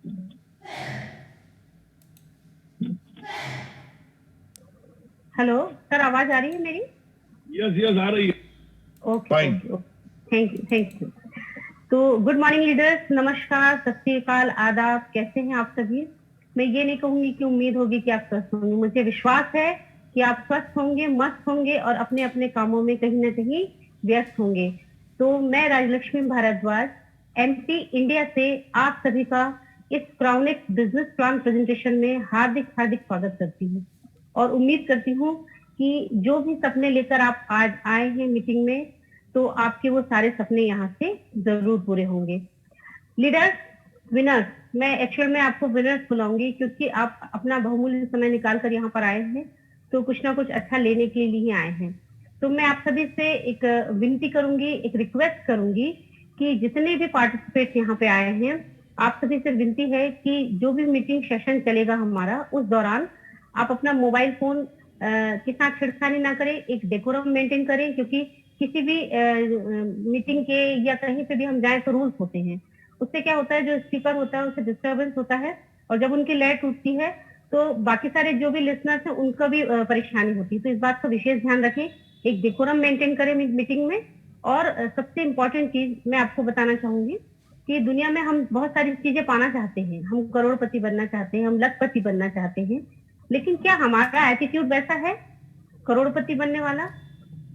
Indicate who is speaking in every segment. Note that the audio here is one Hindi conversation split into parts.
Speaker 1: हेलो सर, आवाज आ रही है मेरी?
Speaker 2: यस यस आ रही है।
Speaker 1: Okay okay, thank you. तो गुड मॉर्निंग लीडर्स, नमस्कार, सत श्री अकाल, आदाब। कैसे हैं आप सभी? मैं ये नहीं कहूंगी कि उम्मीद होगी कि आप स्वस्थ होंगे, मुझे विश्वास है कि आप स्वस्थ होंगे, मस्त होंगे और अपने अपने कामों में कहीं ना कहीं व्यस्त होंगे। तो मैं राजलक्ष्मी भारद्वाज एमपी इंडिया से आप सभी का इस क्राउनेक्स बिजनेस प्लान प्रेजेंटेशन में हार्दिक हार्दिक स्वागत करती हूँ और उम्मीद करती हूँ कि जो भी सपने लेकर आप आज आए हैं मीटिंग में, तो आपके वो सारे सपने यहाँ से जरूर पूरे होंगे। लीडर्स, विनर्स, मैं एक्चुअल में आपको विनर्स बुलाऊंगी क्योंकि आप अपना बहुमूल्य समय निकाल कर यहाँ पर आए हैं, तो कुछ ना कुछ अच्छा लेने के लिए ही आए हैं। तो मैं आप सभी से एक विनती करूंगी, एक रिक्वेस्ट करूंगी कि जितने भी पार्टिसिपेट यहाँ पे आए हैं, आप सभी से विनती है कि जो भी मीटिंग सेशन चलेगा हमारा, उस दौरान आप अपना मोबाइल फोन के साथ छेड़खानी ना करें, एक डेकोरम मेंटेन करें, क्योंकि किसी भी मीटिंग के या कहीं पे भी हम जाए तो रूल्स होते हैं। उससे क्या होता है, जो स्पीकर होता है उसे डिस्टर्बेंस होता है और जब उनकी लय टूटती है तो बाकी सारे जो भी लिसनर्स हैं उनका भी परेशानी होती है। तो इस बात का विशेष ध्यान रखें, एक डेकोरम मेंटेन करें मीटिंग में। और सबसे इम्पोर्टेंट चीज मैं आपको बताना चाहूंगी कि दुनिया में हम बहुत सारी चीजें पाना चाहते हैं, हम करोड़पति बनना चाहते हैं, हम लखपति बनना चाहते हैं, लेकिन क्या हमारा एटीट्यूड वैसा है करोड़पति बनने वाला?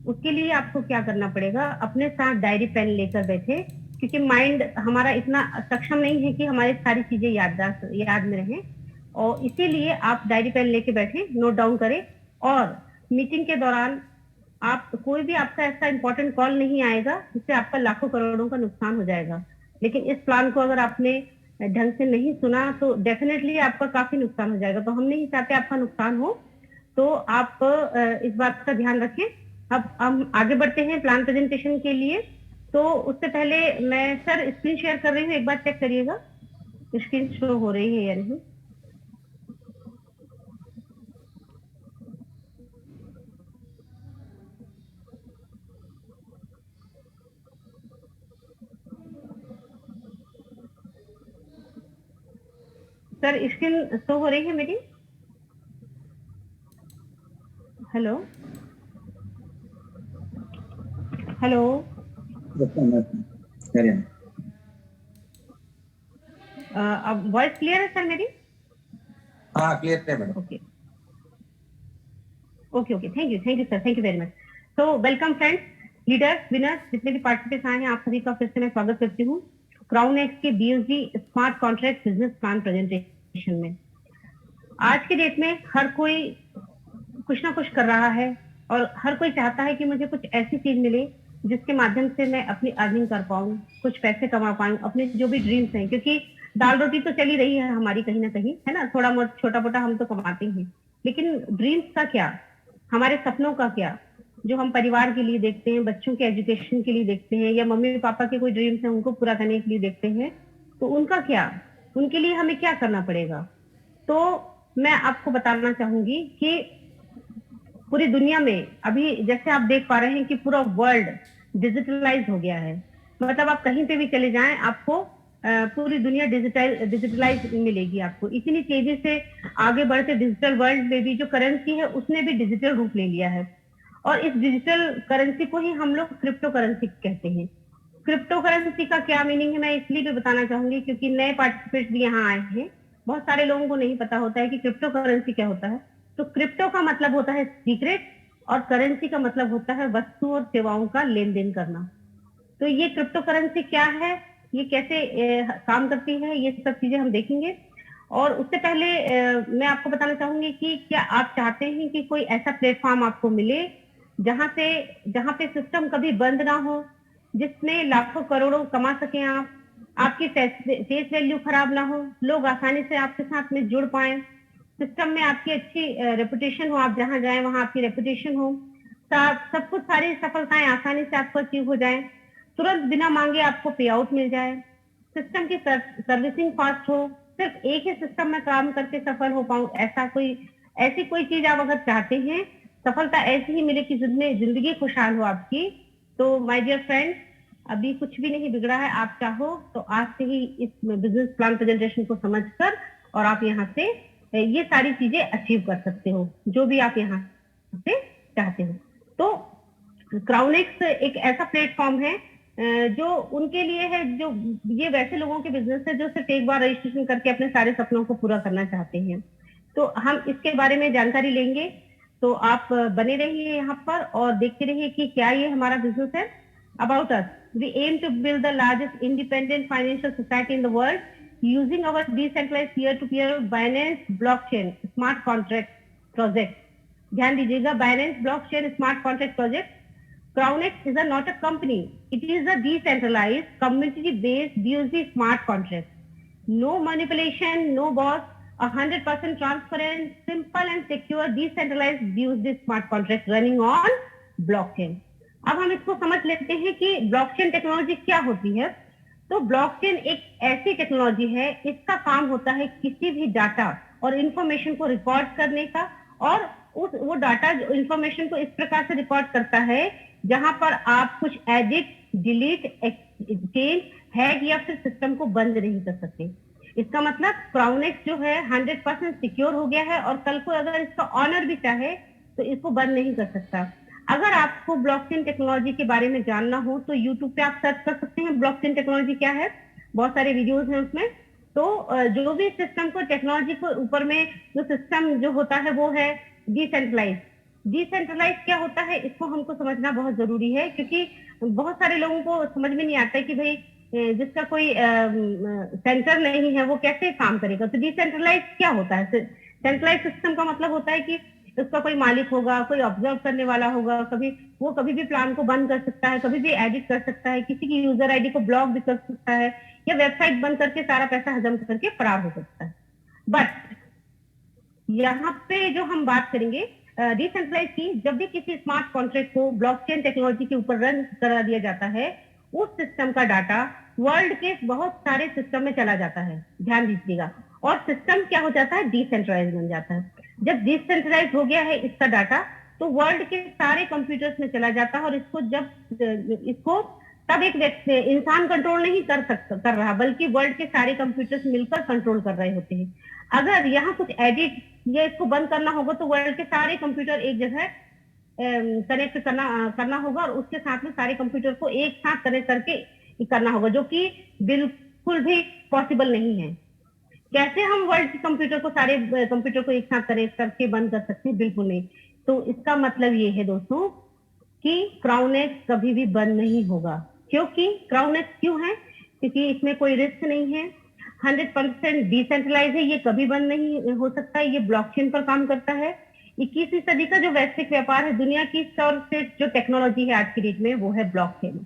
Speaker 1: उसके लिए आपको क्या करना पड़ेगा, अपने साथ डायरी पेन लेकर बैठे, क्योंकि माइंड हमारा इतना सक्षम नहीं है कि हमारी सारी चीजें याद में रहें। और इसीलिए आप डायरी पेन लेके बैठे, नोट डाउन करें। और मीटिंग के दौरान आप कोई भी आपका ऐसा इंपॉर्टेंट कॉल नहीं आएगा जिससे आपका लाखों करोड़ों का नुकसान हो जाएगा। लेकिन इस प्लान को अगर आपने ढंग से नहीं सुना तो डेफिनेटली आपका काफी नुकसान हो जाएगा। तो हम नहीं चाहते आपका नुकसान हो, तो आप इस बात का ध्यान रखें। अब हम आगे बढ़ते हैं प्लान प्रेजेंटेशन के लिए। तो उससे पहले मैं सर स्क्रीन शेयर कर रही हूँ, एक बार चेक करिएगा स्क्रीन शो हो रही है या नहीं। सर स्क्रीन शो हो रही है मेरी? हेलो हेलो, अब वॉइस क्लियर है सर मेरी?
Speaker 3: हाँ क्लियर है madam.
Speaker 1: Okay okay okay, thank you sir, thank you very much. तो वेलकम फ्रेंड्स, लीडर्स, विनर्स, जितने भी पार्टिसिपेंट्स आए हैं, आप सभी का फिर से मैं स्वागत करती हूँ क्राउन एक्स के BSD smart contract business plan presentation में। आज के डेट में हर कोई कुछ ना कुछ कर रहा है और हर कोई चाहता है कि मुझे कुछ ऐसी चीज मिले जिसके माध्यम से मैं अपनी अर्निंग कर पाऊं, कुछ पैसे कमा पाऊं, अपने जो भी ड्रीम्स हैं, क्योंकि दाल रोटी तो चली रही है हमारी कहीं ना कहीं, है ना, थोड़ा बहुत छोटा मोटा हम तो कमाते हैं, लेकिन ड्रीम्स का क्या, हमारे सपनों का क्या, जो हम परिवार के लिए देखते हैं, बच्चों के एजुकेशन के लिए देखते हैं, या मम्मी पापा के कोई ड्रीम्स हैं उनको पूरा करने के लिए देखते हैं, तो उनका क्या, उनके लिए हमें क्या करना पड़ेगा? तो मैं आपको बताना चाहूंगी कि पूरी दुनिया में अभी जैसे आप देख पा रहे हैं कि पूरा वर्ल्ड डिजिटलाइज हो गया है। मतलब आप कहीं पे भी चले जाएं, आपको पूरी दुनिया डिजिटलाइज मिलेगी आपको। इतनी तेजी से आगे बढ़ते डिजिटल वर्ल्ड में भी जो करेंसी है उसने भी डिजिटल रूप ले लिया है। और इस डिजिटल करेंसी को ही हम लोग क्रिप्टो करेंसी कहते हैं। क्रिप्टो करेंसी का क्या मीनिंग है मैं इसलिए भी बताना चाहूंगी क्योंकि नए पार्टिसिपेंट भी यहाँ आए हैं, बहुत सारे लोगों को नहीं पता होता है कि क्रिप्टो करेंसी क्या होता है। तो क्रिप्टो का मतलब होता है सीक्रेट और करेंसी का मतलब होता है वस्तु और सेवाओं का लेन देन करना। तो ये क्रिप्टो करेंसी क्या है, ये कैसे काम करती है, ये सब चीजें हम देखेंगे। और उससे पहले मैं आपको बताना चाहूंगी कि क्या आप चाहते हैं कि कोई ऐसा प्लेटफॉर्म आपको मिले जहां पे सिस्टम कभी बंद ना हो, जिसमें लाखों करोड़ों कमा सके आप, आपकी फेस वैल्यू खराब ना हो, लोग आसानी से आपके साथ में जुड़ पाए, सिस्टम में आपकी अच्छी रेपुटेशन हो, आप जहां जाए वहां आपकी रेपुटेशन हो, सब कुछ सारी सफलताएं आसानी से आपको अचीव हो जाए, तुरंत बिना मांगे आपको पे आउट मिल जाए, सिस्टम की सर्विसिंग फास्ट हो, सिर्फ एक ही सिस्टम में काम करके सफल हो पाऊं, ऐसी कोई चीज आप अगर चाहते हैं, सफलता ऐसी ही मिले कि जिंदगी खुशहाल हो आपकी, तो माय डियर फ्रेंड, अभी कुछ भी नहीं बिगड़ा है। आप चाहो तो आज से ही इस बिजनेस प्लान प्रेजेंटेशन को समझकर और आप यहाँ से ये सारी चीजें अचीव कर सकते हो, जो भी आप यहाँ से चाहते हो। तो क्राउनेक्स एक ऐसा प्लेटफॉर्म है जो उनके लिए है, जो ये वैसे लोगों के बिजनेस है जो सिर्फ एक बार रजिस्ट्रेशन करके अपने सारे सपनों को पूरा करना चाहते हैं। तो हम इसके बारे में जानकारी लेंगे, तो आप बने रहिए यहाँ पर और देखते रहिए कि क्या ये हमारा बिजनेस है। About us, we aim to build the largest independent financial society in the world using our decentralised peer to peer Binance blockchain smart contract project. ध्यान दीजिएगा, Binance blockchain smart contract project. Crownex is not a company. It is a decentralized, community-based BUSD smart contract. No manipulation, no boss, 100% transparent, simple and secure decentralized BUSD smart contract running on blockchain. अब हम इसको समझ लेते हैं कि ब्लॉकचेन टेक्नोलॉजी क्या होती है। तो ब्लॉकचेन एक ऐसी टेक्नोलॉजी है, इसका काम होता है किसी भी डाटा और इंफॉर्मेशन को रिकॉर्ड करने का, और वो डाटा इंफॉर्मेशन को इस प्रकार से रिकॉर्ड करता है जहां पर आप कुछ एडिट, डिलीट, चेंज, हैक या फिर सिस्टम को बंद नहीं कर सकते। इसका मतलब क्राउनेक्स जो है 100% सिक्योर हो गया है, और कल को अगर इसका ऑनर भी चाहे तो इसको बंद नहीं कर सकता। अगर आपको ब्लॉकचेन टेक्नोलॉजी के बारे में जानना हो तो यूट्यूब पे आप सर्च कर सकते हैं ब्लॉकचेन टेक्नोलॉजी क्या है, बहुत सारे वीडियोज हैं उसमें। तो जो भी सिस्टम को, टेक्नोलॉजी को ऊपर में जो सिस्टम जो होता है वो है डिसेंट्रलाइज। डिसेंट्रलाइज क्या होता है, इसको हमको समझना बहुत जरूरी है, क्योंकि बहुत सारे लोगों को समझ में नहीं आता है कि भाई जिसका कोई सेंटर नहीं है वो कैसे काम करेगा। तो डिसेंट्रलाइज क्या होता है? सेंट्रलाइज सिस्टम का मतलब होता है कि उसका कोई मालिक होगा, कोई ऑब्जर्व करने वाला होगा, कभी भी प्लान को बंद कर सकता है, कभी भी एडिट कर सकता है, किसी की यूजर आईडी को ब्लॉक भी कर सकता है, या वेबसाइट बंद करके सारा पैसा हजम करके फरार हो सकता है। बट यहाँ पे जो हम बात करेंगे डिसेंट्रलाइज की, जब भी किसी स्मार्ट कॉन्ट्रैक्ट को ब्लॉकचेन टेक्नोलॉजी के ऊपर रन करा दिया जाता है, उस सिस्टम का डाटा वर्ल्ड के बहुत सारे सिस्टम में चला जाता है। ध्यान दीजिएगा, और सिस्टम क्या हो जाता है? डिसेंट्रलाइज बन जाता है। जब डिसेंट्रलाइज हो गया है इसका डाटा, तो वर्ल्ड के सारे कंप्यूटर्स में चला जाता है, और इसको तब एक इंसान कंट्रोल नहीं कर रहा, बल्कि वर्ल्ड के सारे कंप्यूटर्स मिलकर कंट्रोल कर रहे होते हैं। अगर यहाँ कुछ एडिट या इसको बंद करना होगा तो वर्ल्ड के सारे कंप्यूटर एक जगह कनेक्ट करना होगा, और उसके साथ में सारे कंप्यूटर को एक साथ कनेक्ट करके करना होगा, जो कि बिल्कुल भी पॉसिबल नहीं है। कैसे हम वर्ल्ड के कंप्यूटर को, सारे कंप्यूटर को एक साथ कनेक्ट करके बंद कर सकते हैं? बिल्कुल नहीं। तो इसका मतलब ये है दोस्तों कि क्राउनेक्स कभी भी बंद नहीं होगा। क्योंकि क्राउनेक्स क्यों है? क्योंकि इसमें कोई रिस्क नहीं है, 100% डिसेंट्रलाइज है, ये कभी बंद नहीं हो सकता, ये ब्लॉकचेन पर काम करता है। 21वीं सदी का जो वैश्विक व्यापार है, दुनिया की सबसे जो टेक्नोलॉजी है आज की डेट में, वो है ब्लॉकचेन।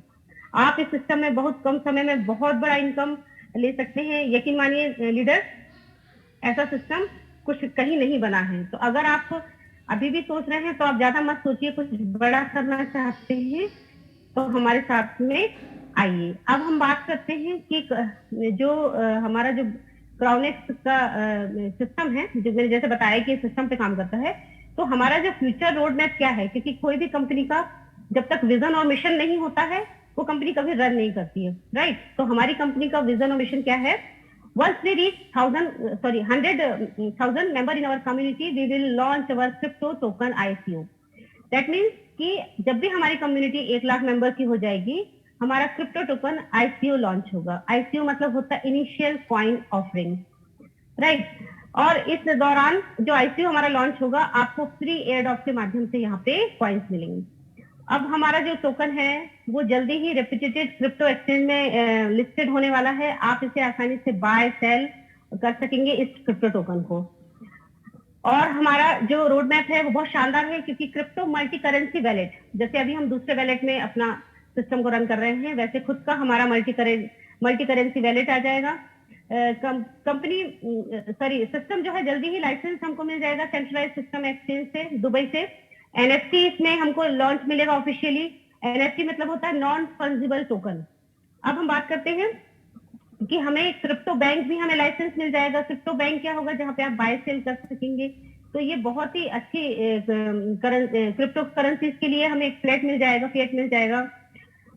Speaker 1: आप इस सिस्टम में बहुत कम समय में बहुत बड़ा इनकम ले सकते हैं। यकीन मानिए लीडर, ऐसा सिस्टम कुछ कहीं नहीं बना है। तो अगर आप अभी भी सोच रहे हैं तो आप ज्यादा मत सोचिए, कुछ बड़ा करना चाहते हैं तो हमारे साथ में आइए। अब हम बात करते हैं कि जो हमारा जो क्राउनेक्स का सिस्टम है, जो मैंने जैसे बताया कि सिस्टम पे काम करता है, तो हमारा जो फ्यूचर रोड मैप क्या है, क्योंकि कोई भी कंपनी का जब तक विजन और मिशन नहीं होता है वो कंपनी कभी रन नहीं करती है, राइट। तो हमारी कंपनी का विजन और मिशन क्या है? Once we reach 100,000 member in our community, we will launch our crypto token ICO. That means कि जब भी हमारी कम्युनिटी 1 लाख मेंबर की हो जाएगी, हमारा क्रिप्टो टोकन ICO लॉन्च होगा। ICO मतलब होता है इनिशियल कॉइन ऑफरिंग, राइट। और इस दौरान जो ICO हमारा लॉन्च होगा, आपको फ्री एयरड्रॉप के माध्यम से यहाँ पे कॉइन्स मिलेंगे। अब हमारा जो टोकन है वो जल्दी ही रेप्यूटेड क्रिप्टो एक्सचेंज में लिस्टेड होने वाला है। आप इसे आसानी से बाय सेल कर सकेंगे इस क्रिप्टो टोकन को। और हमारा जो रोड मैप है वो बहुत शानदार है, क्योंकि क्रिप्टो मल्टी करेंसी वैलेट, जैसे अभी हम दूसरे वैलेट में अपना सिस्टम को रन कर रहे हैं, वैसे खुद का हमारा मल्टी करेंसी वैलेट आ जाएगा। सिस्टम जो है जल्दी ही लाइसेंस हमको मिल जाएगा सेंट्रलाइज सिस्टम एक्सचेंज से, दुबई से। NFT इसमें हमको लॉन्च मिलेगा ऑफिशियली। NFT मतलब होता है नॉन फंजिबल टोकन। अब हम बात करते हैं कि हमें क्रिप्टो बैंक भी हमें लाइसेंस मिल जाएगा। क्रिप्टो बैंक क्या होगा? जहां पे आप बाय सेल कर सकेंगे। तो ये बहुत ही अच्छी क्रिप्टो करेंसीज के लिए हमें एक फ्लैट मिल जाएगा, फिएट मिल जाएगा।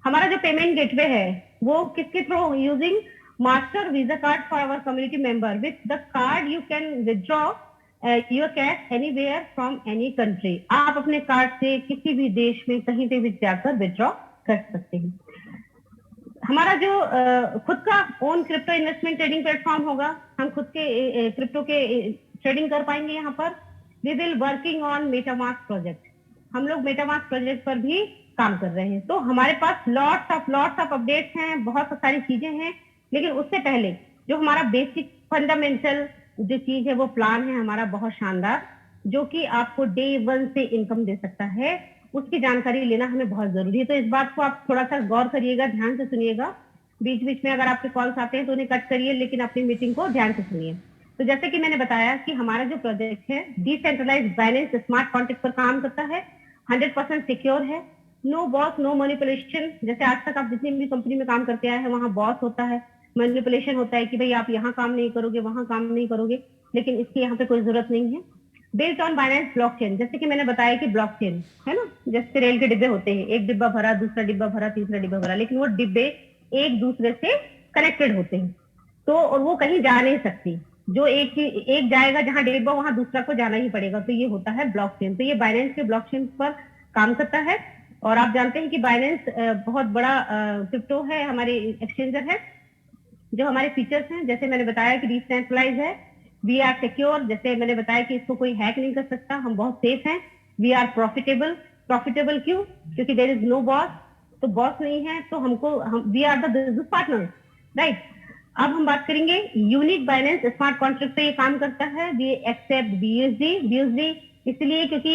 Speaker 1: हमारा जो पेमेंट गेटवे है वो किसके through, using Master Visa card for our community member. With the card you can withdraw your cash anywhere from any country. आप अपने कार्ड से किसी भी देश में कहीं पे भी जाकर विथड्रॉ कर सकते हैं। हमारा जो खुद का own crypto investment trading platform होगा, हम खुद के क्रिप्टो के ट्रेडिंग कर पाएंगे यहाँ पर। We will working on MetaMask project, हम लोग मेटामास्क प्रोजेक्ट पर भी काम कर रहे हैं। तो हमारे पास लॉट्स ऑफ अपडेट्स हैं, बहुत सारी चीजें हैं। लेकिन उससे पहले जो हमारा बेसिक फंडामेंटल जो चीज है वो प्लान है हमारा बहुत शानदार, जो कि आपको डे 1 से इनकम दे सकता है, उसकी जानकारी लेना हमें बहुत जरूरी है। तो इस बात को आप थोड़ा सा गौर करिएगा, ध्यान से सुनिएगा। बीच बीच में अगर आपके कॉल्स आते हैं तो उन्हें कट करिए, लेकिन अपनी मीटिंग को ध्यान से सुनिए। तो जैसे कि मैंने बताया कि हमारा जो प्रोजेक्ट है डिसेंट्रलाइज्ड बाइनेंस स्मार्ट कॉन्ट्रैक्ट पर काम करता है, 100% सिक्योर है, नो बॉस नो मैनिपुलेशन। जैसे आज तक आप जितनी भी कंपनी में काम करते आए हैं वहां बॉस होता है, मैनिपुलेशन होता है कि भाई आप यहाँ काम नहीं करोगे, वहां काम नहीं करोगे, लेकिन इसकी यहाँ पे कोई जरूरत नहीं है। बेस्ड ऑन बाइनेंस ब्लॉकचेन, जैसे कि मैंने बताया कि ब्लॉकचेन है ना, जैसे रेल के डिब्बे होते हैं, एक डिब्बा भरा, दूसरा डिब्बा भरा, तीसरा डिब्बा भरा, लेकिन वो डिब्बे एक दूसरे से कनेक्टेड होते हैं, तो और वो कहीं जा नहीं सकती। जो एक जाएगा जहां डिब्बा वहां दूसरा को जाना ही पड़ेगा, तो ये होता है ब्लॉकचेन। तो ये बाइनेंस के ब्लॉकचेन पर काम करता है। और आप जानते हैं कि बाइनेंस बहुत बड़ा क्रिप्टो है, हमारे एक्सचेंजर है। जो हमारे फीचर्स हैं, जैसे मैंने बताया कि डिसेंट्रलाइज है, वी आर सिक्योर, जैसे मैंने बताया कि इसको कोई हैक नहीं कर सकता, हम बहुत सेफ हैं। वी आर प्रॉफिटेबल, प्रॉफिटेबल क्यों? क्योंकि देयर इज नो बॉस, तो बॉस नहीं है तो हम we are the business partner, right. अब हम बात करेंगे यूनिक बाइनेंस स्मार्ट कॉन्ट्रैक्ट पे ये काम करता है। वी एक्सेप्ट बीएसडी इसलिए क्योंकि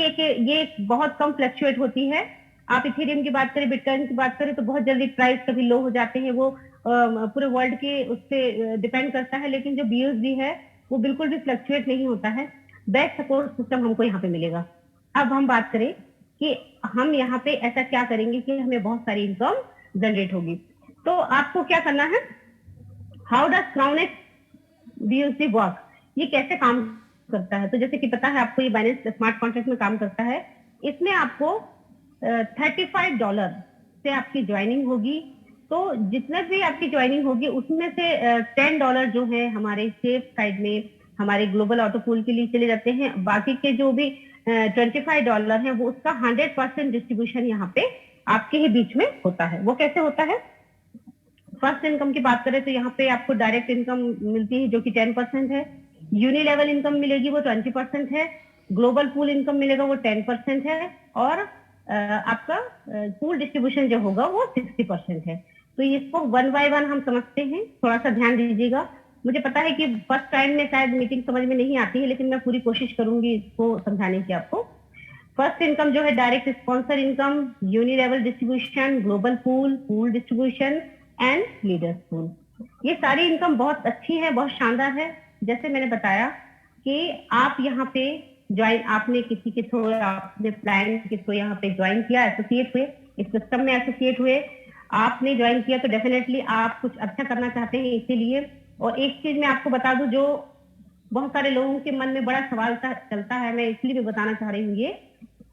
Speaker 1: ये बहुत कम फ्लक्चुएट होती है। आप इथेरियम की बात करें, बिटकॉइन की बात करें तो बहुत जल्दी प्राइस कभी लो हो जाते हैं, वो पूरे वर्ल्ड के उस पर डिपेंड करता है। लेकिन जो बीएसडी है वो बिल्कुल भी फ्लक्चुएट नहीं होता है। बेस्ट सपोर्ट सिस्टम हमको यहाँ पे मिलेगा। अब हम बात करें कि हम यहाँ पे ऐसा क्या करेंगे कि हमें बहुत सारी इनकम जनरेट होगी। तो आपको क्या करना है, हाउ डज क्राउनेक्स बीएसडी वर्क, ये कैसे काम करता है? तो जैसे कि पता है आपको, ये बाइनेंस स्मार्ट कॉन्ट्रैक्ट में काम करता है। इसमें आपको $35 से आपकी ज्वाइनिंग होगी। तो जितना भी आपकी ज्वाइनिंग होगी उसमें से $10 जो है हमारे सेफ साइड में हमारे ग्लोबल ऑटो पूल के लिए चले जाते हैं। बाकी के जो भी $25 है वो उसका 100% डिस्ट्रीब्यूशन यहाँ पे आपके ही बीच में होता है। वो कैसे होता है? फर्स्ट इनकम की बात करें तो यहाँ पे आपको डायरेक्ट इनकम मिलती है जो कि 10% है। यूनि लेवल इनकम मिलेगी वो 20% है। ग्लोबल पूल इनकम मिलेगा वो 10% है। और आपका पूल डिस्ट्रीब्यूशन जो होगा वो 60% है। तो इसको 1 by 1 हम समझते हैं, थोड़ा सा ध्यान दीजिएगा। मुझे पता है कि फर्स्ट टाइम में शायद मीटिंग समझ में नहीं आती है, लेकिन मैं पूरी कोशिश करूंगी इसको समझाने की आपको। फर्स्ट इनकम जो है direct sponsor income, unilevel distribution, global pool, pool distribution and leaders pool. ये सारी इनकम बहुत अच्छी है, बहुत शानदार है। जैसे मैंने बताया कि आप यहाँ पे ज्वाइन, आपने किसी के थ्रू, आपने प्लान के थ्रू यहाँ पे ज्वाइन किया, एसोसिएट हुए, इस सिस्टम में एसोसिएट हुए, आपने ज्वाइन किया तो डेफिनेटली आप कुछ अच्छा करना चाहते हैं इसीलिए। और एक चीज मैं आपको बता दूं जो बहुत सारे लोगों के मन में बड़ा सवाल चलता है, मैं इसलिए भी बताना चाह रही हूँ ये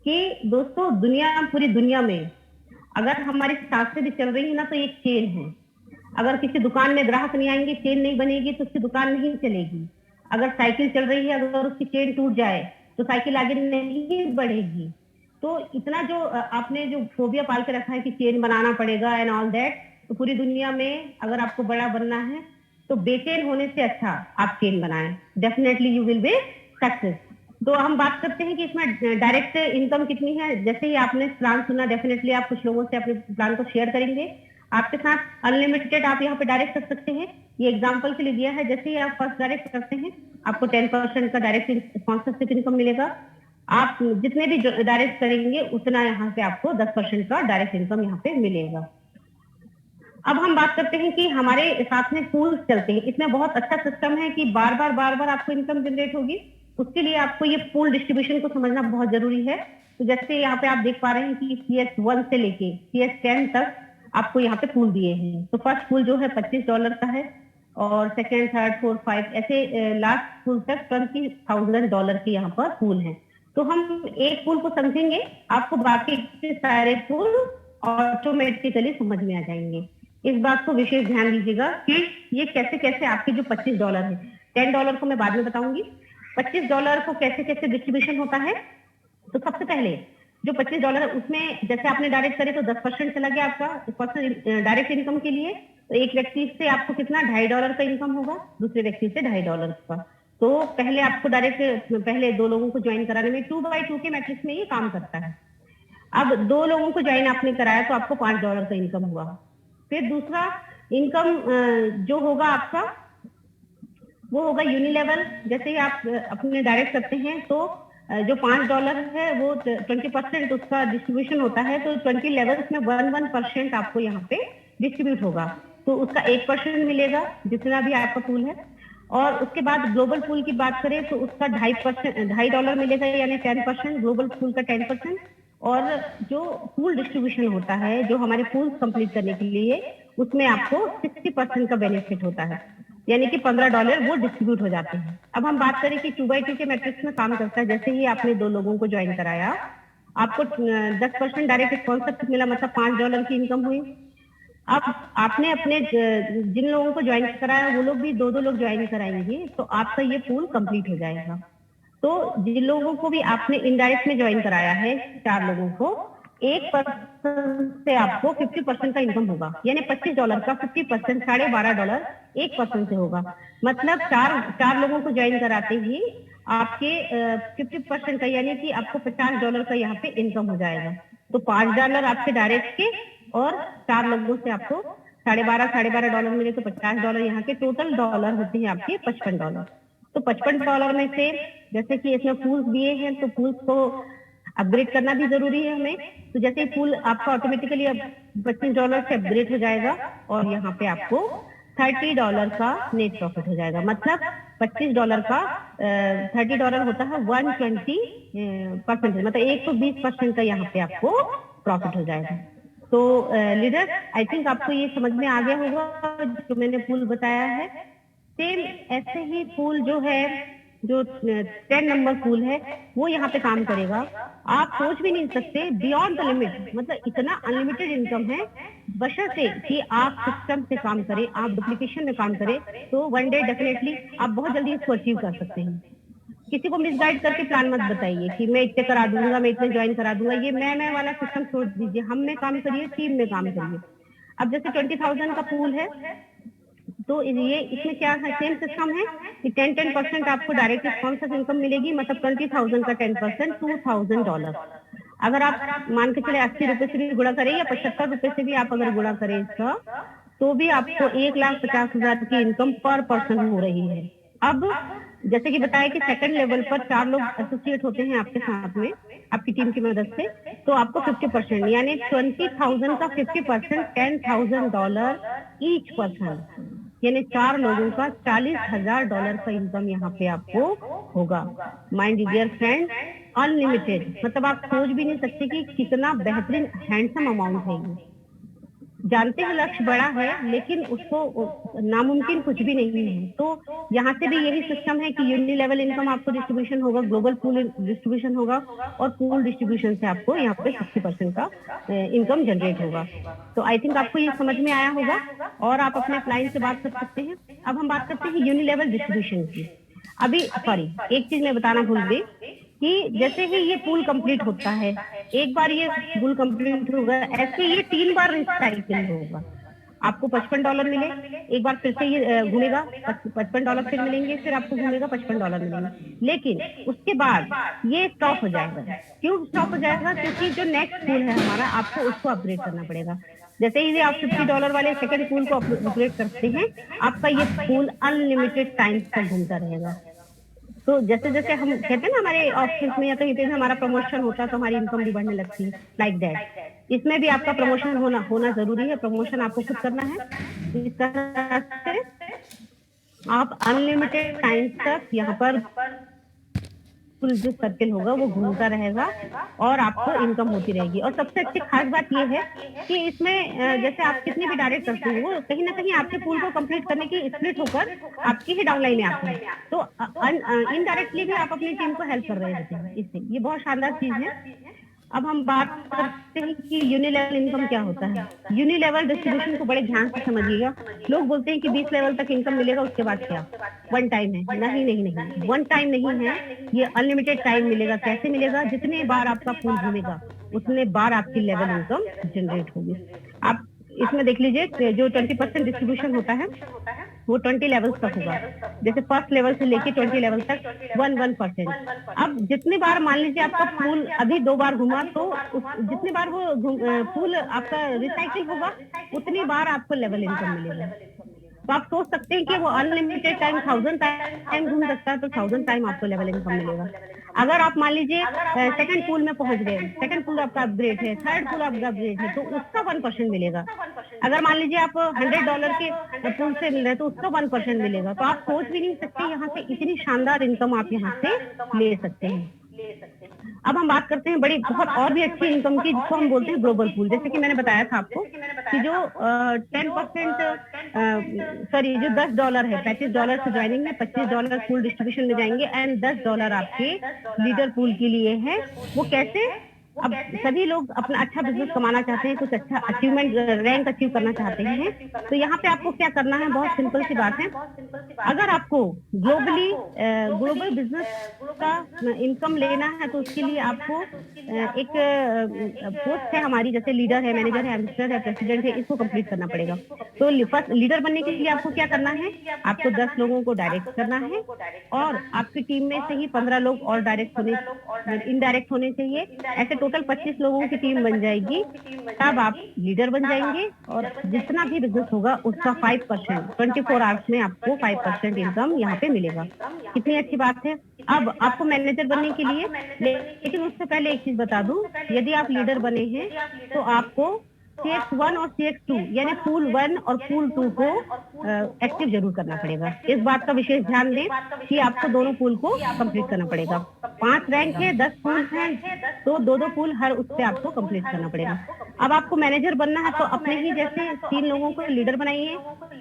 Speaker 1: कि दोस्तों पूरी दुनिया में अगर हमारी सांसें भी चल रही है ना तो एक चेन है। अगर किसी दुकान में ग्राहक नहीं आएंगे, चेन नहीं बनेगी तो उसकी दुकान नहीं चलेगी। अगर साइकिल चल रही है, अगर उसकी चेन टूट जाए तो साइकिल आगे नहीं बढ़ेगी। तो इतना जो आपने जो फोबिया पाल के रखा है कि चेन बनाना पड़ेगा एंड ऑल दैट, तो पूरी दुनिया में अगर आपको बड़ा बनना है तो बेचैन होने से अच्छा आप चेन बनाएं, definitely you will be success. तो हम बात करते हैं कि इसमें डायरेक्ट इनकम कितनी है। जैसे ही आपने प्लान सुना, डेफिनेटली आप कुछ लोगों से अपने प्लान को शेयर करेंगे। आपके साथ अनलिमिटेड आप यहाँ पे डायरेक्ट कर सकते हैं। ये एग्जांपल के लिए दिया है। जैसे ही आप फर्स्ट डायरेक्ट करते हैं आपको 10% का डायरेक्ट स्पॉन्सरशिप इनकम मिलेगा। आप जितने भी डायरेक्ट करेंगे उतना यहाँ पे आपको 10% का डायरेक्ट इनकम यहाँ पे मिलेगा। अब हम बात करते हैं कि हमारे साथ में पूल्स चलते हैं। इसमें बहुत अच्छा सिस्टम है कि बार बार आपको इनकम जनरेट होगी। उसके लिए आपको ये पूल डिस्ट्रीब्यूशन को समझना बहुत जरूरी है। तो जैसे यहाँ पे आप देख पा रहे हैं कि CS1 से लेके CS10 तक आपको यहाँ पे पूल दिए हैं। तो फर्स्ट पूल जो है $25 का है और सेकेंड, थर्ड, फोर्थ, 5 ऐसे लास्ट पूल तक $20,000 के यहाँ पर पूल है। तो हम एक पूल को समझेंगे, आपको बाकी के सारे पूल ऑटोमेटिकली समझ में आ जाएंगे। इस बात को विशेष ध्यान दीजिएगा कि ये कैसे कैसे आपके जो $25 है, $10 को मैं बाद में बताऊंगी, $25 को कैसे कैसे डिस्ट्रीब्यूशन होता है। तो सबसे पहले जो $25 है उसमें जैसे आपने डायरेक्ट करे तो 10% चला गया आपका डायरेक्ट इनकम के लिए। तो एक व्यक्ति से आपको कितना $2.5 का इनकम होगा, दूसरे व्यक्ति से $2.5 का। तो पहले आपको डायरेक्ट पहले 2 लोगों को ज्वाइन कराने में 2x2 के मैट्रिक्स में ये काम करता है। अब 2 लोगों को ज्वाइन आपने कराया तो आपको $5 का इनकम हुआ। फिर दूसरा इनकम जो होगा आपका वो होगा यूनिलेवल। जैसे ही आप अपने डायरेक्ट करते हैं तो जो $5 है वो 20% उसका डिस्ट्रीब्यूशन होता है। तो 20 लेवल्स में 1% आपको यहाँ पे डिस्ट्रीब्यूट होगा। तो उसका 1% मिलेगा जितना भी आपका पूल है। और उसके बाद ग्लोबल पूल की बात करें तो उसका $2.5 मिलेगा, यानी 10%, ग्लोबल पूल का 10%। और जो पूल डिस्ट्रीब्यूशन होता है जो हमारे पूल कंप्लीट करने के लिए, उसमें आपको 60% का बेनिफिट होता है, यानी कि $15 वो डिस्ट्रीब्यूट हो जाते हैं। अब हम बात करें कि 2x2 के मैट्रिक्स में काम करता है। जैसे ही आपने 2 लोगों को ज्वाइन कराया, आपको 10% डायरेक्ट स्पॉन्सरशिप मिला, मतलब $5 की इनकम हुई। अब आपने अपने जिन लोगों को ज्वाइन कराया वो लोग भी 2-2 लोग ज्वाइन कराएंगे, तो आपका ये पूल कंप्लीट हो जाएगा। तो जिन लोगों को भी आपने इनडायरेक्ट में ज्वाइन कराया है, 4 लोगों को, 1% से आपको 50% का इनकम होगा, यानी $25 का 50%, $12.5 1% से होगा। मतलब 4 लोगों को ज्वाइन कराते ही आपके 50% का, यानी कि आपको $50 का यहाँ पे इनकम हो जाएगा। तो $5 आपके डायरेक्ट के और 4 लोगों से आपको $12.5 मिले, तो $50 यहाँ के टोटल डॉलर होते हैं आपके $55। तो $55 में से जैसे कि इसमें पूल्स दिए हैं तो पूल्स को अपग्रेड करना भी जरूरी है हमें। तो जैसे पूल आपका ऑटोमेटिकली अब $25 से अपग्रेड हो जाएगा और यहाँ पे आपको $30 का नेट प्रॉफिट हो जाएगा। मतलब $25 का $30 होता है 120%, मतलब 120% का यहाँ पे आपको प्रॉफिट हो जाएगा। तो लीडर, आई थिंक आपको ये समझ में आ गया होगा जो मैंने पूल बताया है। सेम ऐसे ही पूल जो है, जो 10 नंबर पूल है, वो यहाँ पे काम करेगा। आप सोच भी नहीं सकते, बियॉन्ड द लिमिट, मतलब इतना अनलिमिटेड इनकम है, बशर्ते कि आप सिस्टम से काम करें, आप डुप्लीकेशन में काम करें, तो वन डे डेफिनेटली आप बहुत जल्दी इसको अचीव कर सकते हैं। किसी को मिसगाइड करके प्लान मत बताइए कि मैं इतने करा दूंगा, मैं इतने ज्वाइन करा दूंगा। ये मैं वाला सिस्टम छोड़ दीजिए, हम में काम करिए, टीम में काम करिए। अब जैसे 20,000 का पूल है, तो ये इसमें क्या है, सेम सिस्टम है कि 10% आपको डायरेक्ट स्पॉन्सर इनकम मिलेगी। मतलब 20,000 का 10% $2,000। अगर आप मान के चले 80 रुपए से भी गुणा करें या 75 रुपए से भी आप अगर गुणा करें इसका, तो भी आपको 1,50,000 की इनकम पर पर्सन हो रही है। अब जैसे कि बताया कि सेकंड लेवल पर 4 लोग एसोसिएट होते हैं आपके साथ में, आपकी टीम की मदद से, तो आपको 50%, यानी 20,000 का 50% $10,000 ईच पर्सन, यानी 4 लोगों का $40,000 का इनकम यहाँ पे आपको होगा। माइंड डियर फ्रेंड, अनलिमिटेड, मतलब आप सोच भी नहीं सकते कि कितना बेहतरीन हैंडसम अमाउंट है ये। जानते हैं लक्ष्य बड़ा है, लेकिन उसको नामुमकिन कुछ भी नहीं है। तो यहाँ से भी यही सिस्टम है कि यूनि लेवल इनकम आपको डिस्ट्रीब्यूशन होगा, ग्लोबल पूल डिस्ट्रीब्यूशन होगा, और पूल डिस्ट्रीब्यूशन से आपको यहाँ पे 60% का इनकम जनरेट होगा। तो आई थिंक आपको ये समझ में आया होगा और आप अपने क्लाइंट से बात कर सकते हैं। अब हम बात करते हैं यूनि लेवल डिस्ट्रीब्यूशन की। अभी सॉरी, एक चीज मैं बताना भूल गई कि जैसे ही ये पूल कंप्लीट होता है, एक बार ये पूल कंप्लीट होगा, ऐसे ये 3 बार रिसाइकिल होगा। आपको $55 मिले, एक बार फिर से ये घूमेगा, $55 फिर मिलेंगे, फिर आपको घूमेगा $55 मिलेंगे। लेकिन उसके बाद ये स्टॉप हो जाएगा। क्यों स्टॉप हो जाएगा? क्योंकि जो नेक्स्ट पूल है हमारा, आपको उसको अपग्रेड करना पड़ेगा। जैसे ही आप $50 वाले सेकंड पूल को अपग्रेड करते हैं, आपका ये पूल अनलिमिटेड टाइम तक घूमता रहेगा। तो जैसे जैसे हम कहते हैं ना हमारे ऑफिस में या कहीं पे हमारा प्रमोशन होता है तो हमारी इनकम भी बढ़ने लगती है, लाइक दैट। इसमें भी आपका प्रमोशन होना जरूरी है। प्रमोशन आपको खुद करना है। इस तरह से आप अनलिमिटेड टाइम तक यहाँ पर जो सर्किल होगा वो घूमता रहेगा और आपको इनकम होती रहेगी। और सबसे अच्छी खास बात ये है कि इसमें जैसे आप कितनी भी डायरेक्ट करते हो, वो कहीं ना कहीं आपके पूल को कंप्लीट करने की स्प्लिट होकर आपकी ही डाउनलाइन में आती है। तो इनडायरेक्टली भी आप अपनी टीम को हेल्प कर रहे होते हैं इससे। ये बहुत शानदार चीज है। अब हम बात करते हैं कि यूनिलेवल इनकम क्या होता है। यूनिलेवल डिस्ट्रीब्यूशन को बड़े ध्यान से समझिएगा। लोग बोलते हैं कि 20 लेवल तक इनकम मिलेगा, उसके बाद क्या? वन टाइम है? नहीं नहीं नहीं, वन टाइम नहीं है, ये अनलिमिटेड टाइम मिलेगा। कैसे मिलेगा? जितने बार आपका पूल घूमेगा उतने बार आपकी लेवल इनकम जनरेट होगी। आप इसमें देख लीजिए कि जो 20% डिस्ट्रीब्यूशन होता है वो 20 लेवल्स तक होगा। जैसे फर्स्ट लेवल से लेके 20 लेवल तक 1%। अब जितने बार मान लीजिए आपका पूल अभी 2 बार घुमा, तो जितने बार वो पूल आपका रिसाइकिल होगा उतनी बार आपको लेवल इनकम मिलेगा। तो आप सोच सकते हैं कि वो अनलिमिटेड टाइम 1000 टाइम घूम सकता है, तो 1000 टाइम आपको लेवल इनकम मिलेगा। अगर आप मान लीजिए सेकंड पूल में पहुंच गए, सेकंड पूल आपका अपग्रेड है, थर्ड पूल आपका अपग्रेड है, तो उसका 1% मिलेगा। अगर मान लीजिए आप $100 के पूल से मिल रहे हैं तो उसका 1% मिलेगा। तो आप सोच भी नहीं सकते यहाँ से इतनी शानदार इनकम आप यहाँ से ले सकते हैं। अब हम बात करते हैं बड़ी बहुत और भी अच्छी इनकम की, जिसको हम बोलते हैं ग्लोबल पूल। जैसे कि मैंने बताया था आपको कि जो 10% सॉरी जो $10 है, $35 से ज्वाइनिंग में, $25 पूल डिस्ट्रीब्यूशन में जाएंगे एंड $10 आपके लीडर पूल के लिए है। वो कैसे? अब सभी लोग अपना अच्छा बिजनेस कमाना चाहते हैं, कुछ अच्छा अचीवमेंट रैंक अचीव करना चाहते हैं। तो यहाँ पे आपको क्या करना है? बहुत सिंपल सी बात है। अगर आपको ग्लोबल बिजनेस का इनकम लेना है तो उसके लिए आपको एक पोस्ट है हमारी, जैसे लीडर है, मैनेजर है, एम्बेसडर है, प्रेसिडेंट है, इसको कंप्लीट करना पड़ेगा। तो फर्स्ट लीडर बनने के लिए आपको क्या करना है? आपको 10 लोगों को डायरेक्ट करना है और आपकी टीम में से ही 15 लोग और डायरेक्ट होने इनडायरेक्ट होने चाहिए। ऐसे टोटल 25 लोगों की टीम बन जाएगी, तब आप लीडर बन जाएंगे। और जितना भी बिजनेस होगा उसका 5% 24 आवर्स में आपको 5% इनकम यहाँ पे मिलेगा। कितनी अच्छी बात है। अब आपको मैनेजर बनने के लिए, लेकिन उससे पहले एक चीज बता दूं, यदि आप लीडर बने हैं तो आपको CX1 और CX2 यानी पूल 1 और पूल 2 को एक्टिव जरूर करना पड़ेगा। इस बात का विशेष ध्यान दें कि आपको दोनों पूल को कंप्लीट करना पड़ेगा। 5 रैंक है, 10 पूल हैं, तो 2-2 पूल हर उससे आपको कंप्लीट करना पड़ेगा। अब आपको मैनेजर बनना है तो अपने ही जैसे 3 लोगों को लीडर बनाइए,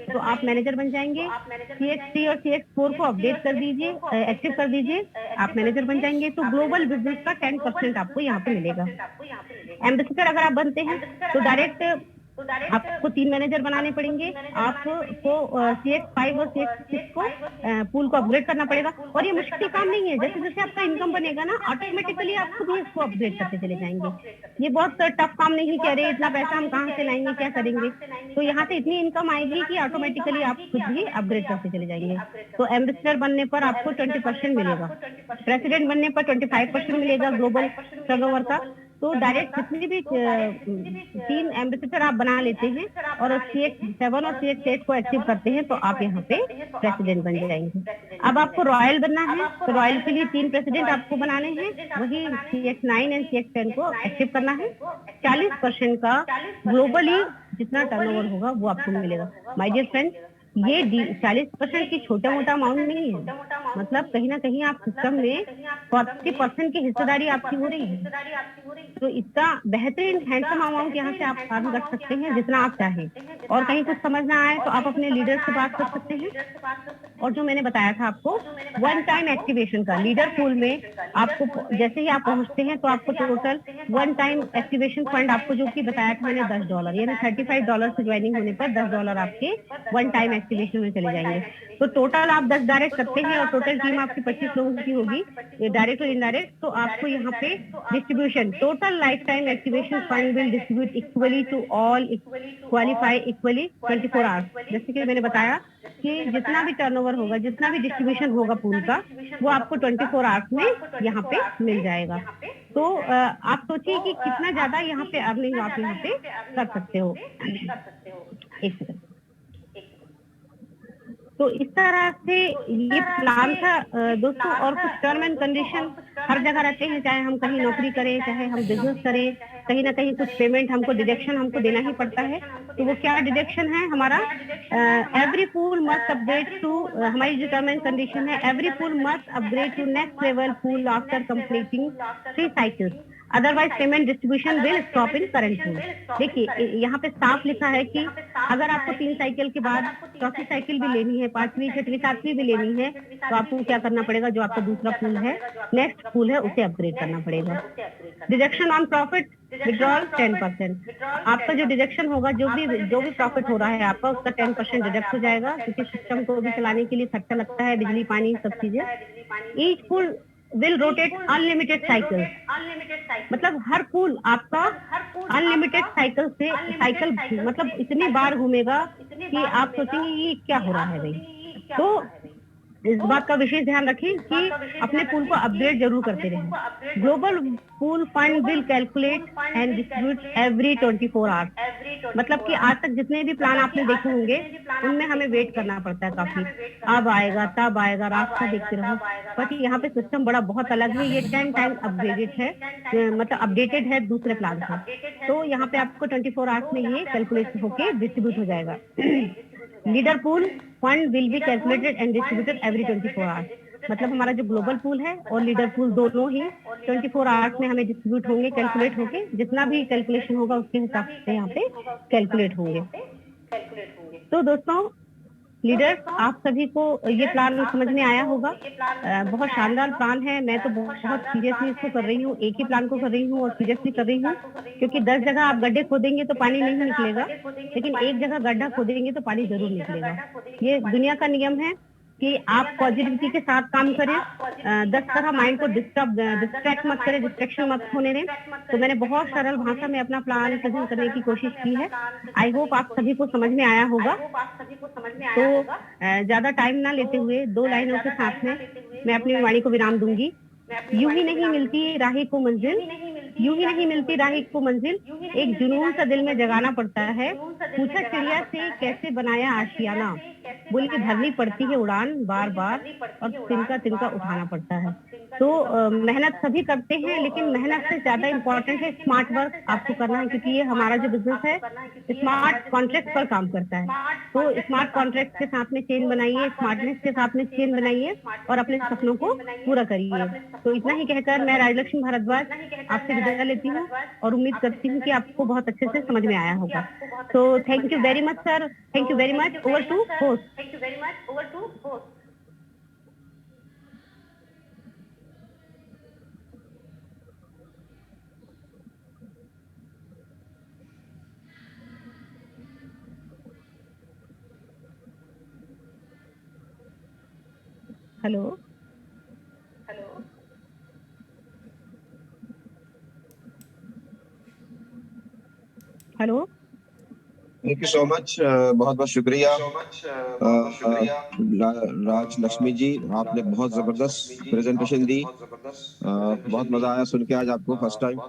Speaker 1: तो आप मैनेजर बन जाएंगे। CX3 और CX4 को अपडेट कर दीजिए, एक्टिव कर दीजिए, आप मैनेजर बन जाएंगे। तो ग्लोबल बिजनेस का 10% आपको यहाँ पे मिलेगा। एम्बेसडर अगर आप बनते हैं तो डायरेक्ट आपको 3 मैनेजर बनाने पड़ेंगे। आपको CX5 और CX6 को पूल को अपग्रेड करना पड़ेगा। और ये मुश्किल काम नहीं है, जैसे जैसे आपका इनकम बनेगा ना, ऑटोमेटिकली आप खुद ही इसको अपग्रेड करते चले जाएंगे। ये बहुत टफ काम नहीं कि अरे इतना पैसा हम कहाँ से लाएंगे, क्या करेंगे। तो यहाँ से इतनी इनकम आएगी कि ऑटोमेटिकली आप खुद ही अपग्रेड करते चले जाएंगे। तो एम्बेसडर बनने पर आपको 20% मिलेगा, प्रेसिडेंट बनने पर 25% मिलेगा ग्लोबल टर्नओवर का। तो डायरेक्ट जितनी भी 3 एम्बेसडर आप बना लेते हैं और CX7 और CX8 को एक्टिव करते हैं तो आप यहाँ पे प्रेसिडेंट बन जाएंगे। अब आपको रॉयल बनना है तो रॉयल के लिए 3 प्रेसिडेंट आपको बनाने हैं, वही CX9 एंड CX10 को एक्टिव करना है। 40% का ग्लोबली जितना टर्नओवर होगा वो आपको मिलेगा। माय डियर फ्रेंड, ये 40% की छोटा मोटा अमाउंट नहीं है, मतलब कहीं ना कहीं आप सिस्टम में 40% की हिस्सेदारी आपकी हो रही है। तो इसका बेहतरीन हैंडसम अमाउंट यहाँ से आप अर्न कर सकते हैं जितना आप चाहें। और कहीं कुछ समझ ना आए तो आप अपने लीडर से बात कर सकते हैं। और जो मैंने बताया था आपको वन टाइम एक्टिवेशन का, लीडर पूल में आपको जैसे ही आप पहुंचते हैं तो आपको total one time activation fund आपको जो कि बताया था मैंने $10 यानी $35 से ज्वाइनिंग होने पर $10 आपके वन टाइम एक्टिवेशन में चले जाएंगे। तो टोटल आप 10 डायरेक्ट करते हैं और टोटल टीम आपकी 25 लोगों की होगी, डायरेक्ट और इनडायरेक्ट। तो आपको यहाँ पे distribution total lifetime activation fund will distribute equally to all qualify equally 24 hours. जैसे कि मैंने बताया कि जितना भी टर्नओवर होगा, जितना भी डिस्ट्रीब्यूशन होगा पूल का, वो आपको 24 आवर्स में यहाँ पे मिल जाएगा। तो आप सोचिए कि कितना ज्यादा यहाँ पे अर्निंग आप यहाँ पे कर सकते हो। एक सेकंड। तो इस तरह से ये प्लान था दोस्तों। और कुछ टर्म एंड कंडीशन हर जगह रहते हैं, चाहे हम कहीं नौकरी करें, चाहे हम बिजनेस करें, कहीं ना कहीं कुछ पेमेंट हमको डिडक्शन हमको देना ही पड़ता है। तो वो क्या डिडक्शन है हमारा? Every pool must upgrade to, हमारी जो टर्म एंड कंडीशन है, every pool must upgrade to next level pool after completing 3 cycles, otherwise payment distribution will stop in current pool. देखिए यहाँ पे साफ लिखा है कि अगर आपको 3 साइकिल के बाद चौथी साइकिल भी लेनी है, 5वीं 6वीं 7वीं भी लेनी है, तो आपको क्या करना पड़ेगा? जो आपका दूसरा पूल है, नेक्स्ट पूल है, उसे अपग्रेड करना पड़ेगा। Deduction on profit withdrawal 10%। आपका जो डिडक्शन होगा, जो भी प्रॉफिट हो रहा है आपका, उसका 10% डिडक्ट हो जाएगा, क्योंकि सिस्टम को भी चलाने के लिए खर्चा लगता है, बिजली पानी सब चीजें। Each pool will rotate unlimited cycle, मतलब हर पूल आपका अनलिमिटेड साइकिल मतलब इतनी बार घूमेगा कि आप सोचेंगे ये क्या हो रहा है भाई। तो इस बात का विशेष ध्यान रखें कि अपने पूल को अपग्रेड जरूर करते रहें। Global pool fund will calculate and distribute every 24 hours, मतलब कि आज तक जितने भी प्लान आपने देखे होंगे उनमें हमें वेट करना पड़ता है काफी, अब आएगा तब आएगा, रास्ता देखते रहो। बट यहाँ पे सिस्टम बड़ा बहुत अलग है, ये 10 टाइम्स अपग्रेडेड है, मतलब अपडेटेड है दूसरे प्लान से। तो यहाँ पे आपको 24 आवर्स में ये कैलकुलेट होके डिस्ट्रीब्यूट हो जाएगा। Leader pool fund will be calculated and distributed every 24 hours, मतलब हमारा जो ग्लोबल पूल है और लीडर पूल दोनों ही 24 आवर्स में हमें डिस्ट्रीब्यूट होंगे, कैलकुलेट होंगे, जितना भी कैलकुलेशन होगा उसके हिसाब से यहाँ पे कैलकुलेट होंगे। तो दोस्तों लीडर्स, आप सभी को ये प्लान समझ में आया होगा। बहुत शानदार प्लान है, मैं तो बहुत सीरियसली इसको कर रही हूँ, एक ही प्लान को कर रही हूँ और सीरियसली कर रही हूँ, क्योंकि 10 जगह आप गड्ढे खोदेंगे तो पानी नहीं निकलेगा, लेकिन एक जगह गड्ढा खोदेंगे तो पानी जरूर निकलेगा। ये दुनिया का नियम है कि आप पॉजिटिविटी के साथ काम करें, 10 तरह माइंड को डिस्ट्रैक्ट मत करें, डिस्ट्रैक्शन मत होने दें। तो मैंने बहुत सरल भाषा में अपना प्लान प्रेजेंट करने की कोशिश की है। आई होप आप सभी को समझ में आया होगा। तो ज्यादा टाइम ना लेते हुए 2 लाइनों के साथ में मैं अपनी वाणी को विराम दूंगी। यूं ही नहीं मिलती राही को मंजिल, यूं ही नहीं मिलती राही को मंजिल, एक जुनून सा दिल में जगाना पड़ता है। पूछा चिड़िया से कैसे बनाया आशियाना, बोली कि भरनी पड़ती है उड़ान बार बार और तिनका तिनका उठाना पड़ता है। तो मेहनत सभी करते हैं, लेकिन मेहनत से ज्यादा इम्पोर्टेंट है स्मार्ट वर्क आपको करना है, क्योंकि ये हमारा जो बिजनेस है स्मार्ट कॉन्ट्रैक्ट पर काम करता है। तो स्मार्ट कॉन्ट्रैक्ट के साथ में चेन बनाइए, स्मार्टनेस के साथ में चेन बनाइए और अपने सपनों को पूरा करिए। तो इतना ही कहकर मैं राजलक्ष्मी भारद्वाज आपसे विदा लेती हूँ और उम्मीद करती हूँ कि आपको बहुत अच्छे से समझ में आया होगा। तो thank you very much sir, thank you very much. Over to host. Hello hello.
Speaker 3: Thank you so much, बहुत बहुत शुक्रिया राज लक्ष्मी जी, आपने बहुत जबरदस्त प्रेजेंटेशन दी। बहुत मजा आया सुन के आज आपको फर्स्ट टाइम।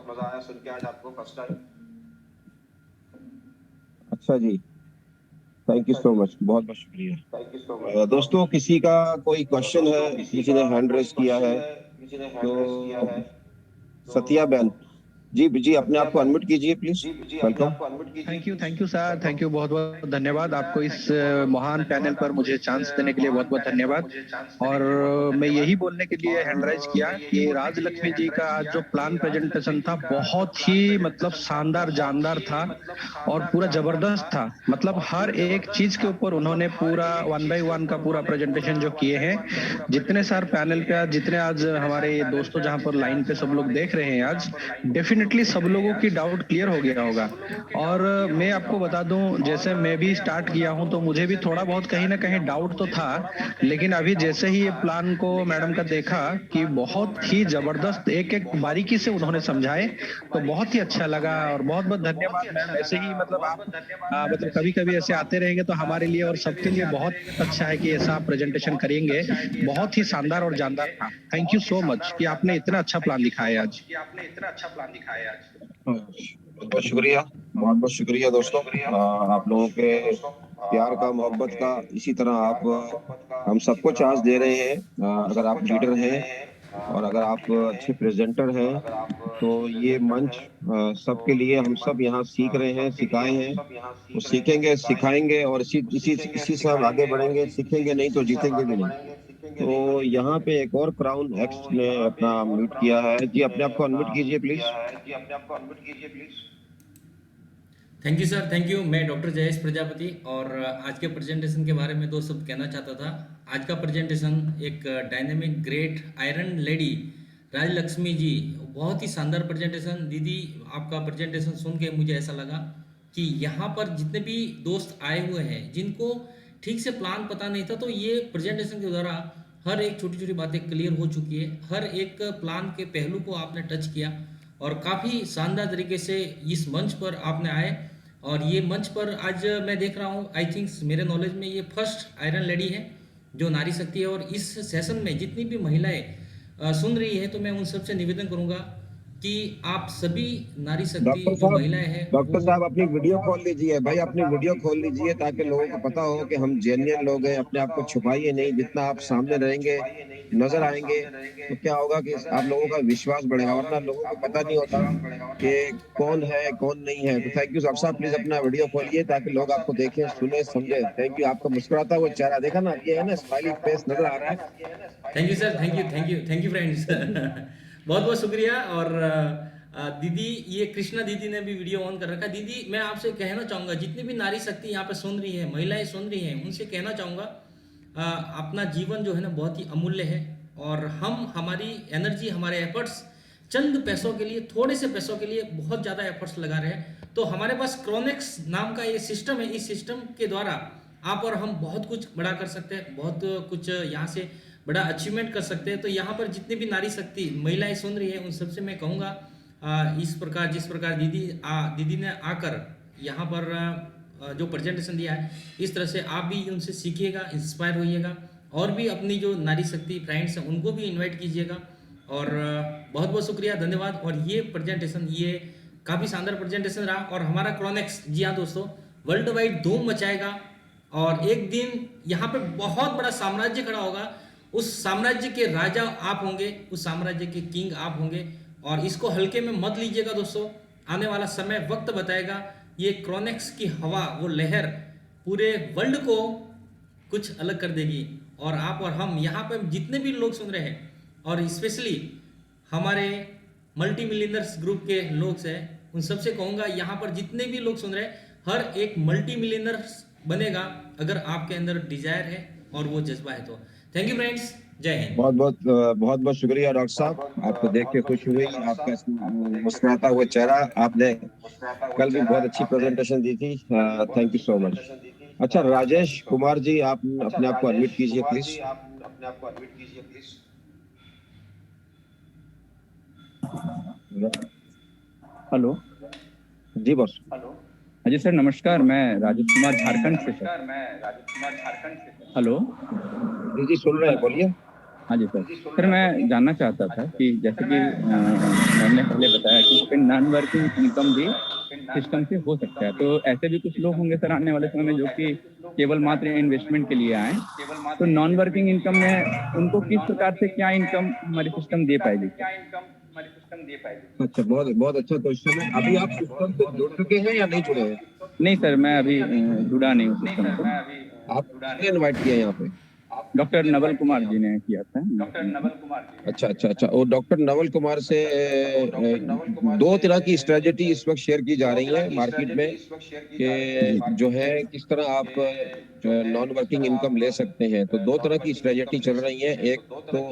Speaker 3: अच्छा जी, थैंक यू सो मच, बहुत बहुत शुक्रिया। दोस्तों, किसी का कोई क्वेश्चन है? किसी ने हैंड रेज किया है तो सतिया बहन जी अपने आप को अनम्यूट कीजिए please. Welcome.
Speaker 4: Thank you sir, thank you, बहुत बहुत धन्यवाद आपको इस महान पैनल पर मुझे चांस देने के लिए बहुत बहुत धन्यवाद। और मैं यही बोलने के लिए हैंड राइज किया कि राज लक्ष्मी जी का आज जो प्लान प्रेजेंटेशन था बहुत ही मतलब शानदार जानदार था और पूरा जबरदस्त था। मतलब हर एक चीज के ऊपर उन्होंने पूरा 1 by 1 का पूरा प्रेजेंटेशन जो किए हैं। जितने सारे पैनल पे आज, जितने आज हमारे दोस्तों जहां पर लाइन पे सब लोग देख रहे हैं, आज डेफिनेटली सब लोगों की डाउट क्लियर हो गया होगा। और मैं आपको बता दूं, जैसे मैं भी स्टार्ट किया हूं तो मुझे भी थोड़ा बहुत कहीं ना कहीं डाउट तो था, लेकिन अभी जैसे ही ये प्लान को मैडम का देखा कि बहुत ही जबरदस्त एक एक बारीकी से उन्होंने समझाए, तो बहुत ही अच्छा लगा। और बहुत बहुत धन्यवाद मैम। ऐसे ही मतलब आप मतलब कभी कभी ऐसे आते रहेंगे तो हमारे लिए और सबके लिए बहुत अच्छा है कि ऐसा आप प्रेजेंटेशन करेंगे। बहुत ही शानदार और जानदार था। थैंक यू सो मच कि आपने इतना अच्छा प्लान दिखाया आज।
Speaker 3: बहुत बहुत शुक्रिया, बहुत बहुत शुक्रिया दोस्तों। आप लोगों के प्यार का, मोहब्बत का, इसी तरह आप हम सबको चांस दे रहे हैं। अगर आप लीडर हैं और अगर आप अच्छे प्रेजेंटर हैं तो ये मंच सबके लिए, हम सब यहाँ सीख रहे हैं, सिखाए हैं, तो सीखेंगे सिखाएंगे और इसी इसी इसी से हम आगे बढ़ेंगे। सीखेंगे नहीं तो जीतेंगे भी नहीं। तो यहाँ पे एक और क्राउन एक्स ने अपना म्यूट किया है जी, अपने आप को अनम्यूट कीजिए please.
Speaker 5: Thank you sir, thank you. मैं डॉक्टर जयेश प्रजापति और आज के प्रेजेंटेशन के बारे में दो शब्द कहना चाहता था। आज का प्रेजेंटेशन एक dynamic great iron lady Rajalakshmi ji, बहुत ही शानदार प्रेजेंटेशन दीदी। आपका प्रेजेंटेशन सुन के मुझे ऐसा लगा कि यहाँ पर जितने भी दोस्त आए हुए हैं जिनको ठीक से प्लान पता नहीं था, तो ये प्रेजेंटेशन के द्वारा हर एक छोटी छोटी बातें क्लियर हो चुकी है। हर एक प्लान के पहलू को आपने टच किया और काफ़ी शानदार तरीके से इस मंच पर आपने आए। और ये मंच पर आज मैं देख रहा हूँ, आई थिंक मेरे नॉलेज में ये फर्स्ट आयरन लेडी है जो नारी शक्ति है। और इस सेशन में जितनी भी महिलाएं सुन रही है, तो मैं उन सबसे निवेदन करूंगा कि आप सभी नारी शक्ति जो महिलाएं हैं
Speaker 3: डॉक्टर साहब अपनी वीडियो खोल लीजिए भाई, अपनी वीडियो खोल लीजिए ताकि लोगों को पता हो कि हम जेन्युइन लोग हैं। अपने आप को छुपाइए नहीं, जितना आप सामने रहेंगे नजर आएंगे तो क्या होगा कि आप लोगों का विश्वास बढ़ेगा, वरना लोगों को पता नहीं होता कि कौन है कौन नहीं है। तो थैंक यू डॉक्टर साहब, प्लीज अपना वीडियो खोलिए ताकि लोग आपको देखें, सुने, समझे। Thank you. आपका मुस्कुराता हुआ चेहरा देखा ना, ये है ना स्माइली फेस नजर आ रहा है।
Speaker 5: Thank you sir, thank you, thank you, thank you friends. बहुत बहुत शुक्रिया। और दीदी, ये कृष्णा दीदी ने भी वीडियो ऑन कर रखा है। दीदी, मैं आपसे कहना चाहूँगा, जितनी भी नारी शक्ति यहाँ पे सुन रही है, महिलाएं सुन रही हैं, उनसे कहना चाहूँगा अपना जीवन जो है ना बहुत ही अमूल्य है। और हम हमारी एनर्जी, हमारे एफर्ट्स चंद पैसों के लिए, थोड़े से पैसों के लिए बहुत ज़्यादा एफर्ट्स लगा रहे हैं। तो हमारे पास क्रोनेक्स नाम का ये सिस्टम है। इस सिस्टम के द्वारा आप और हम बहुत कुछ बड़ा कर सकते हैं, बहुत कुछ यहाँ से बड़ा अचीवमेंट कर सकते हैं। तो यहाँ पर जितनी भी नारी शक्ति महिलाएं सुन रही है, उन सबसे मैं कहूँगा इस प्रकार, जिस प्रकार दीदी ने आकर यहाँ पर जो प्रेजेंटेशन दिया है, इस तरह से आप भी उनसे सीखिएगा, इंस्पायर होइएगा। और भी अपनी जो नारी शक्ति फ्रेंड्स हैं उनको भी इन्वाइट कीजिएगा। और बहुत बहुत शुक्रिया, धन्यवाद। और ये प्रेजेंटेशन, ये काफ़ी शानदार प्रेजेंटेशन रहा। और हमारा क्रोनेक्स, जी हाँ दोस्तों, वर्ल्ड वाइड धूम मचाएगा। और एक दिन यहाँ पे बहुत बड़ा साम्राज्य खड़ा होगा। उस साम्राज्य के राजा आप होंगे, उस साम्राज्य के किंग आप होंगे। और इसको हल्के में मत लीजिएगा दोस्तों, आने वाला समय वक्त बताएगा। ये क्रोनेक्स की हवा, वो लहर पूरे वर्ल्ड को कुछ अलग कर देगी। और आप और हम यहाँ पे जितने भी लोग सुन रहे हैं, और स्पेशली हमारे मल्टी मिलियनर्स ग्रुप के लोग हैं, उन सबसे कहूँगा यहाँ पर जितने भी लोग सुन रहे हैं, हर एक मल्टी मिलियनर्स बनेगा अगर आपके अंदर डिजायर है और वो जज्बा है। तो थैंक यू फ्रेंड्स, जय हिंद।
Speaker 3: बहुत बहुत शुक्रिया डॉक्टर साहब, आपको देख के खुश हुई, आपका मुस्कुराता हुआ चेहरा। आपने कल भी बहुत अच्छी प्रेजेंटेशन दी थी, थैंक यू सो मच। अच्छा, राजेश कुमार जी, आप अपने आप को अनम्यूट कीजिए प्लीज।
Speaker 6: Hello
Speaker 3: ji boss.
Speaker 6: जी सर, नमस्कार। मैं राजेश कुमार झारखंड से सर। हेलो
Speaker 3: जी सुन रहे हैं, बोलिए।
Speaker 6: हाँ जी सर। सर मैं जानना चाहता था कि जैसे कि मैंने पहले बताया कि नॉन वर्किंग इनकम भी सिस्टम से हो सकता है, तो ऐसे भी कुछ लोग होंगे सर आने वाले समय में जो कि केवल मात्र इन्वेस्टमेंट के लिए आए। तो नॉन वर्किंग इनकम में उनको किस प्रकार से क्या इनकम हमारी सिस्टम दे पाएगी?
Speaker 3: अच्छा, बहुत बहुत अच्छा क्वेश्चन है। अभी आप सिस्टम से जुड़ चुके हैं या नहीं जुड़े हैं?
Speaker 6: नहीं सर, मैं अभी जुड़ा नहीं हूँ सिस्टम से।
Speaker 3: आपने इनवाइट किया यहाँ पे?
Speaker 6: डॉक्टर नवल कुमार जी ने किया था।
Speaker 3: अच्छा। और डॉक्टर नवल कुमार से दो तरह की स्ट्रेटजी इस वक्त शेयर की जा रही है मार्केट में कि जो है किस तरह आप नॉन वर्किंग इनकम ले सकते हैं। तो दो तरह की स्ट्रेटजी चल रही है। एक तो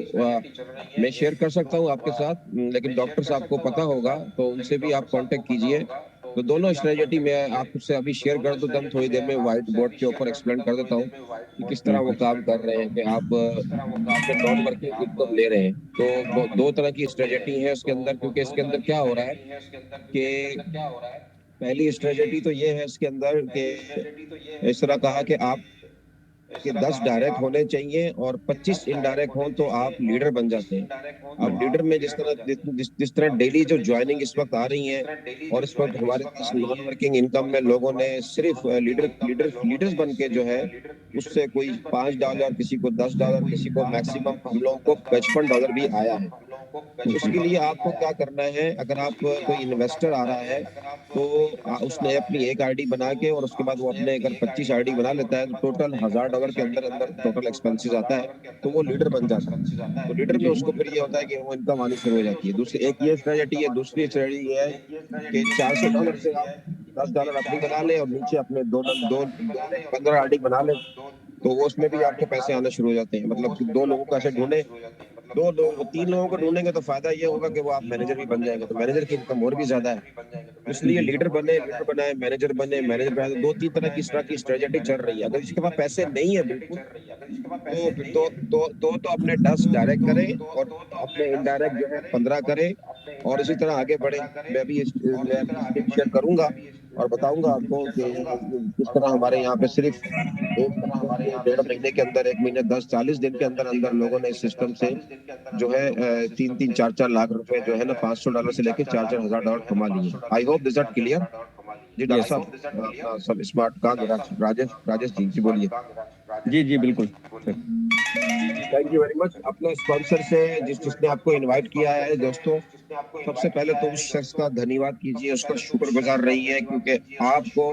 Speaker 3: मैं शेयर कर सकता हूँ आपके साथ, लेकिन डॉक्टर साहब को पता होगा तो उनसे भी आप कांटेक्ट कीजिए। तो दोनों स्ट्रेटजी मैं आपसे अभी शेयर कर दूं, हम थोड़ी देर में व्हाइट बोर्ड के ऊपर एक्सप्लेन कर देता हूँ कि किस तरह वो काम कर रहे हैं कि आप नॉन वर्किंग इनकम ले रहे हैं। तो दो तरह की स्ट्रेटजी है उसके अंदर, क्योंकि इसके अंदर क्या हो रहा है कि पहली स्ट्रेटजी तो ये है इसके अंदर कि इस तरह कहा कि आप कि 10 डायरेक्ट होने चाहिए और 25 इनडायरेक्ट हो तो आप लीडर बन जाते हैं। अब लीडर में जिस तरह डेली जो ज्वाइनिंग इस वक्त आ रही है, और इस वक्त हमारे पास नॉन वर्किंग इनकम में लोगों ने सिर्फ लीडर्स बन के जो है उससे कोई $5, किसी को $10, किसी को मैक्सिमम हम लोगों को $55 भी आया है। तो उसके लिए आपको क्या करना है, अगर आप कोई इन्वेस्टर आ रहा है तो उसने अपनी एक आईडी बना के और उसके बाद वो अपने अगर 25 आईडी बना लेता है तो टोटल $1000 के अंदर टोटल एक्सपेंसेस आता है, तो वो लीडर बन जाता है। तो लीडर में उसको फिर ये होता है कि वो इनकम आनी शुरू हो जाती है। दूसरी एक ये स्ट्रेटजी है। दूसरी स्ट्रेटजी है कि $400 से आप $10 अपनी बना ले और नीचे अपने दो 15 आईडी बना ले, तो वो उसमें भी आपके पैसे आना शुरू हो जाते हैं। मतलब कि दो लोगों को ऐसे ढूंढे तीन लोगों को ढूंढेंगे तो फायदा ये होगा कि वो आप मैनेजर भी बन जाएंगे, तो मैनेजर की इनकम और भी ज्यादा है। इसलिए लीडर बनाए, मैनेजर बनाए, दो तीन तरह की स्ट्रेटेजी चल रही है। अगर इसके पास पैसे नहीं है बिल्कुल, तो अपने 10 डायरेक्ट करें और अपने इनडायरेक्ट जो है 15 करें और इसी तरह आगे बढ़े। मैं भी शेयर करूंगा और बताऊंगा आपको कि किस तरह हमारे यहाँ पे सिर्फ 1.5 महीने के अंदर, 1 महीने 10-40 दिन के अंदर अंदर लोगों ने इस सिस्टम से जो है 3-4 लाख रुपए जो है ना $500 से लेकर $4,000 कमा लिए। I hope this are clear. जी डॉक्टर साहब, सब स्मार्ट काम राजेश जी बोलिए।
Speaker 6: जी बिल्कुल।
Speaker 3: Thank you very much. अपने स्पॉन्सर से जिसने आपको इनवाइट किया है दोस्तों, सबसे पहले तो उस शख्स का धन्यवाद कीजिए, उसका शुक्रगुजार रहिए, क्योंकि आपको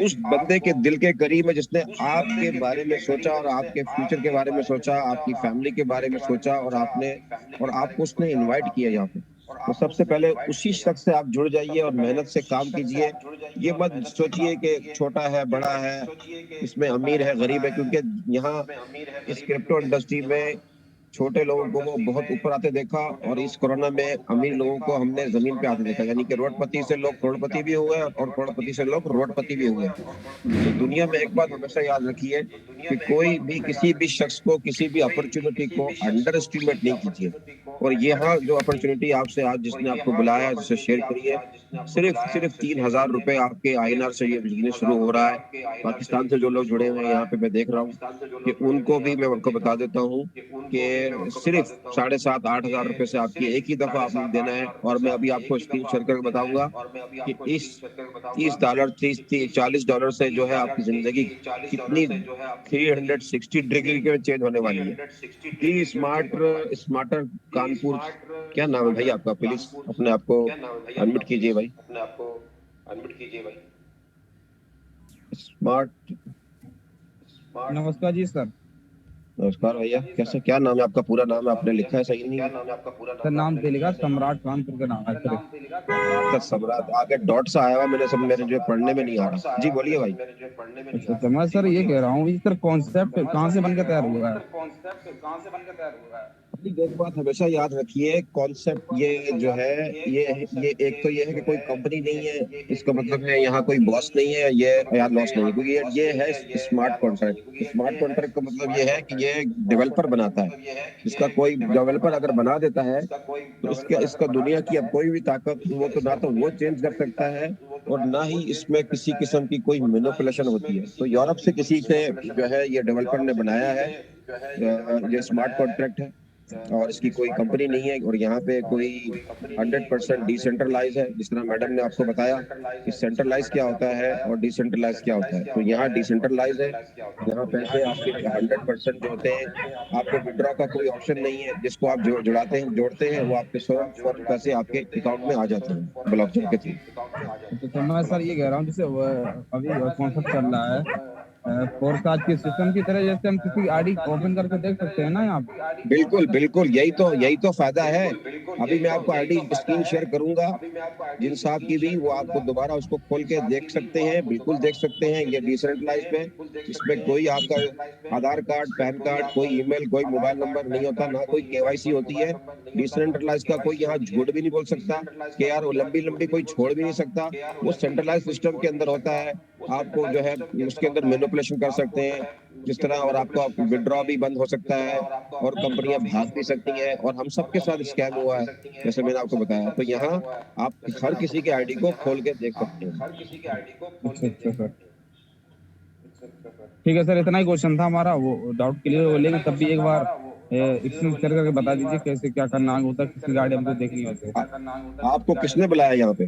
Speaker 3: उस बंदे के दिल के करीब है जिसने आपके बारे में सोचा और आपके फ्यूचर के बारे में सोचा, आपकी फैमिली के बारे में सोचा और आपको उसने इनवाइट किया यहाँ पे। तो सबसे पहले उसी शख्स से आप जुड़ जाइए और मेहनत से काम कीजिए। ये मत सोचिए कि छोटा है बड़ा है, इसमें अमीर है गरीब है, क्योंकि यहाँ इस क्रिप्टो इंडस्ट्री में छोटे लोगों को वो बहुत ऊपर आते देखा और इस कोरोना में अमीर लोगों को हमने जमीन पे आते देखा। यानी कि रोडपति से लोग करोड़पति भी हुए और करोड़पति से लोग रोडपति भी हुए। तो दुनिया में एक बात हमेशा याद रखिए कि कोई भी किसी भी शख्स को, किसी भी अपॉर्चुनिटी को अंडर एस्टिमेट नहीं कीजिए। और यहाँ जो अपॉर्चुनिटी आपसे आज जिसने आपको बुलाया, जिसे शेयर करिए, सिर्फ 3,000 रुपए आपके INR से ये बिजनेस शुरू हो रहा है। पाकिस्तान से जो लोग जुड़े हुए हैं यहाँ पे मैं देख रहा हूँ कि उनको भी मैं उनको बता देता हूँ कि सिर्फ 7,500-8 हजार रुपए से आपकी एक ही दफा आपने देना है। और मैं अभी आपको स्क्रीन शेयर करके बताऊंगा कि इस $40 से जो है आपकी जिंदगी कितनी 360 डिग्री के चेंज होने वाली है। स्मार्टर कानपुर, क्या नाम है भाई आपका? प्लीज अपने आप को अनम्यूट कीजिए भाई। स्मार्ट।
Speaker 6: नमस्कार जी सर।
Speaker 3: नमस्कार भैया, कैसे, क्या नाम है आपका? पूरा नाम है आपने लिखा है सही नहीं?
Speaker 6: सर नाम से लिखा सम्राट कानपुर का नाम है सर।
Speaker 3: सम्राट आगे डॉट सा आया हुआ, मेरे सब मेरे जो पढ़ने में नहीं आ रहा। जी बोलिए भाई।
Speaker 6: अच्छा, मैं सर ये कह रहा हूँ सर, कॉन्सेप्ट कहाँ से बनकर तैयार हुआ है?
Speaker 3: एक बात हमेशा याद रखिए, कॉन्सेप्ट ये जो है ये एक तो ये है कि कोई कंपनी नहीं है, इसका मतलब है यहाँ कोई बॉस नहीं है, ये यार लॉस नहीं है, क्योंकि ये है स्मार्ट कॉन्ट्रैक्ट। स्मार्ट कॉन्ट्रैक्ट का मतलब ये है कि ये डेवलपर बनाता है। इसका कोई डेवलपर अगर बना देता है तो इसका दुनिया की अब कोई भी ताकत वो तो ना तो वो चेंज कर सकता है और ना ही इसमें किसी किस्म की कोई मैनिपुलेशन होती है। तो यूरोप से किसी से जो है ये डेवलपर ने बनाया है, ये स्मार्ट कॉन्ट्रैक्ट है और इसकी कोई कंपनी नहीं है। और यहाँ पे कोई 100% डिसेंट्रलाइज है। जिस तरह मैडम ने आपको बताया कि सेंट्रलाइज क्या होता है और डिसेंट्रलाइज क्या होता है, तो यहाँ डिसेंट्रलाइज है। यहाँ पैसे आपके 100% जो होते हैं, आपको विड्रॉ का कोई ऑप्शन नहीं है। जिसको आप जोड़ते हैं वो आपके 100 पैसे आपके अकाउंट में आ जाते हैं ब्लॉकचेन के थ्रू।
Speaker 6: तो मैं सर ये कह रहा हूँ, जैसे अभी कॉन्सेप्ट चल रहा है फोरसाज की सिस्टम की तरह, जैसे हम किसी आईडी ओपन करके देख सकते हैं ना यहाँ पे।
Speaker 3: बिल्कुल यही तो फायदा है। अभी मैं आपको आईडी स्क्रीन शेयर करूंगा जिन साहब की भी, वो आपको दोबारा उसको खोल के देख सकते हैं, बिल्कुल देख सकते हैं। ये डिसेंट्रलाइज पे, इसमें कोई आपका आधार कार्ड, पैन कार्ड, कोई ईमेल, कोई मोबाइल नंबर नहीं होता, ना कोई KYC होती है। डिसेंट्रलाइज का कोई यहाँ झूठ भी नहीं बोल सकता कि यार वो लंबी कोई छोड़ भी नहीं सकता। वो सेंट्रलाइज सिस्टम के अंदर होता है। आपको जो है उसके अंदर मैनिपुलेशन कर सकते हैं जिस तरह, और आपका विड्रॉ भी बंद हो सकता है और कंपनियां भाग भी सकती हैं। और हम सबके साथ स्कैम हुआ है जैसे मैंने आपको बताया। तो यहाँ आप हर किसी के आईडी को खोल के देख सकते हैं।
Speaker 6: अच्छा सर, ठीक है सर, इतना ही क्वेश्चन था हमारा, वो डाउट क्लियर हो। लेकिन तब भी एक बार एक्सप्लेन करके बता दीजिए कैसे क्या करना होता है, किसकी गाड़ी हमको देखनी होती है।
Speaker 3: आपको किसने बुलाया यहाँ पे?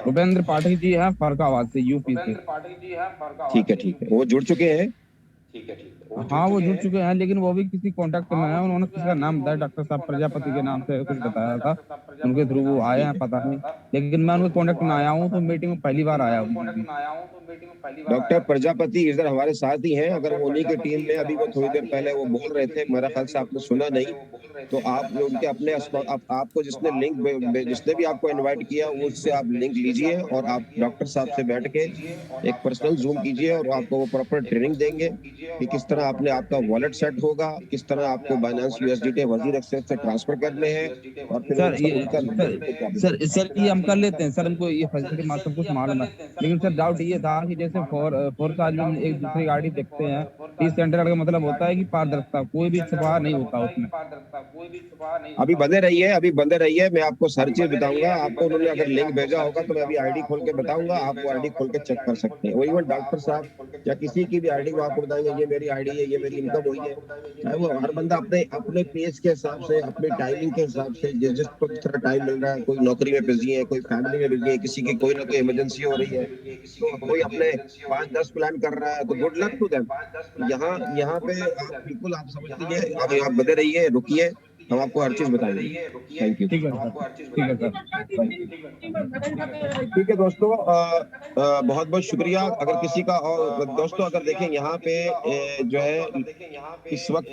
Speaker 6: भूपेंद्र पाठक जी हैं फरकाबाद से, यूपी से।
Speaker 3: ठीक है, वो जुड़ चुके हैं।
Speaker 6: हाँ वो जुड़ चुके हैं, लेकिन वो भी किसी कांटेक्ट में है। उन्होंने किसी का नाम बताया, डॉक्टर साहब प्रजापति के नाम से कुछ बताया था, उनके थ्रू वो आए हैं, पता नहीं। लेकिन मैं उनके कांटेक्ट में आया हूँ तो मीटिंग में पहली बार आया हूँ।
Speaker 3: डॉक्टर प्रजापति इधर हमारे साथ ही हैं। अगर वो उन्हीं की टीम में अभी वो थोड़ी देर पहले वो बोल रहे थे, मेरा ख्याल से आपने सुना नहीं, तो आप उनके अपने आपको जिसने जिसने भी आपको इनवाइट किया उससे आप लिंक लीजिए और आप डॉक्टर साहब से बैठ के एक पर्सनल जूम कीजिए और आपको वो प्रॉपर ट्रेनिंग देंगे कि किस तरह आपने आपका वॉलेट सेट होगा, किस तरह आपको बाइनेंस USDT वजीर एक्सचेंज से ट्रांसफर करने हैं और फिर
Speaker 6: सर ये हम कर लेते हैं सर, हमको ये फैसिलिटी सब कुछ मालूम है, लेकिन सर डाउट ये था कि जैसे फोर्स आज हम एक दूसरी गाड़ी देखते हैं, इस सेंटर का मतलब होता है कि पारदर्शिता, कोई भी छुपा नहीं होता उसमें।
Speaker 3: अभी बंदे रहिए, मैं आपको सारी चीज बताऊंगा। आपको उन्होंने अगर लिंक भेजा होगा तो मैं अभी आईडी खोल के बताऊंगा, आप वो आईडी खोल के चेक कर सकते हैं। वही डॉक्टर साहब या किसी की भी आईडी को आपको बताएंगे ये मेरी आईडी है, ये मेरी इनकम हुई है, चाहे वो हर बंदा अपने पेज के हिसाब से, अपने टाइमिंग के हिसाब से, जिस तरह टाइम मिल रहा है, कोई नौकरी में बिजी है, कोई फैमिली में बिजी है, किसी की कोई ना कोई इमरजेंसी हो रही है, तो कोई अपने 5-10 प्लान कर रहा है, तो गुड लक टू देम। यहाँ पे आप बिल्कुल आप समझ लीजिए, अभी आप बने रहिए, रुकिए, हम आपको हर चीज बताएंगे। Thank you.
Speaker 6: ठीक है सर।
Speaker 3: ठीक है दोस्तों, बहुत बहुत शुक्रिया। अगर किसी का और दोस्तों अगर देखें यहाँ पे जो है इस वक्त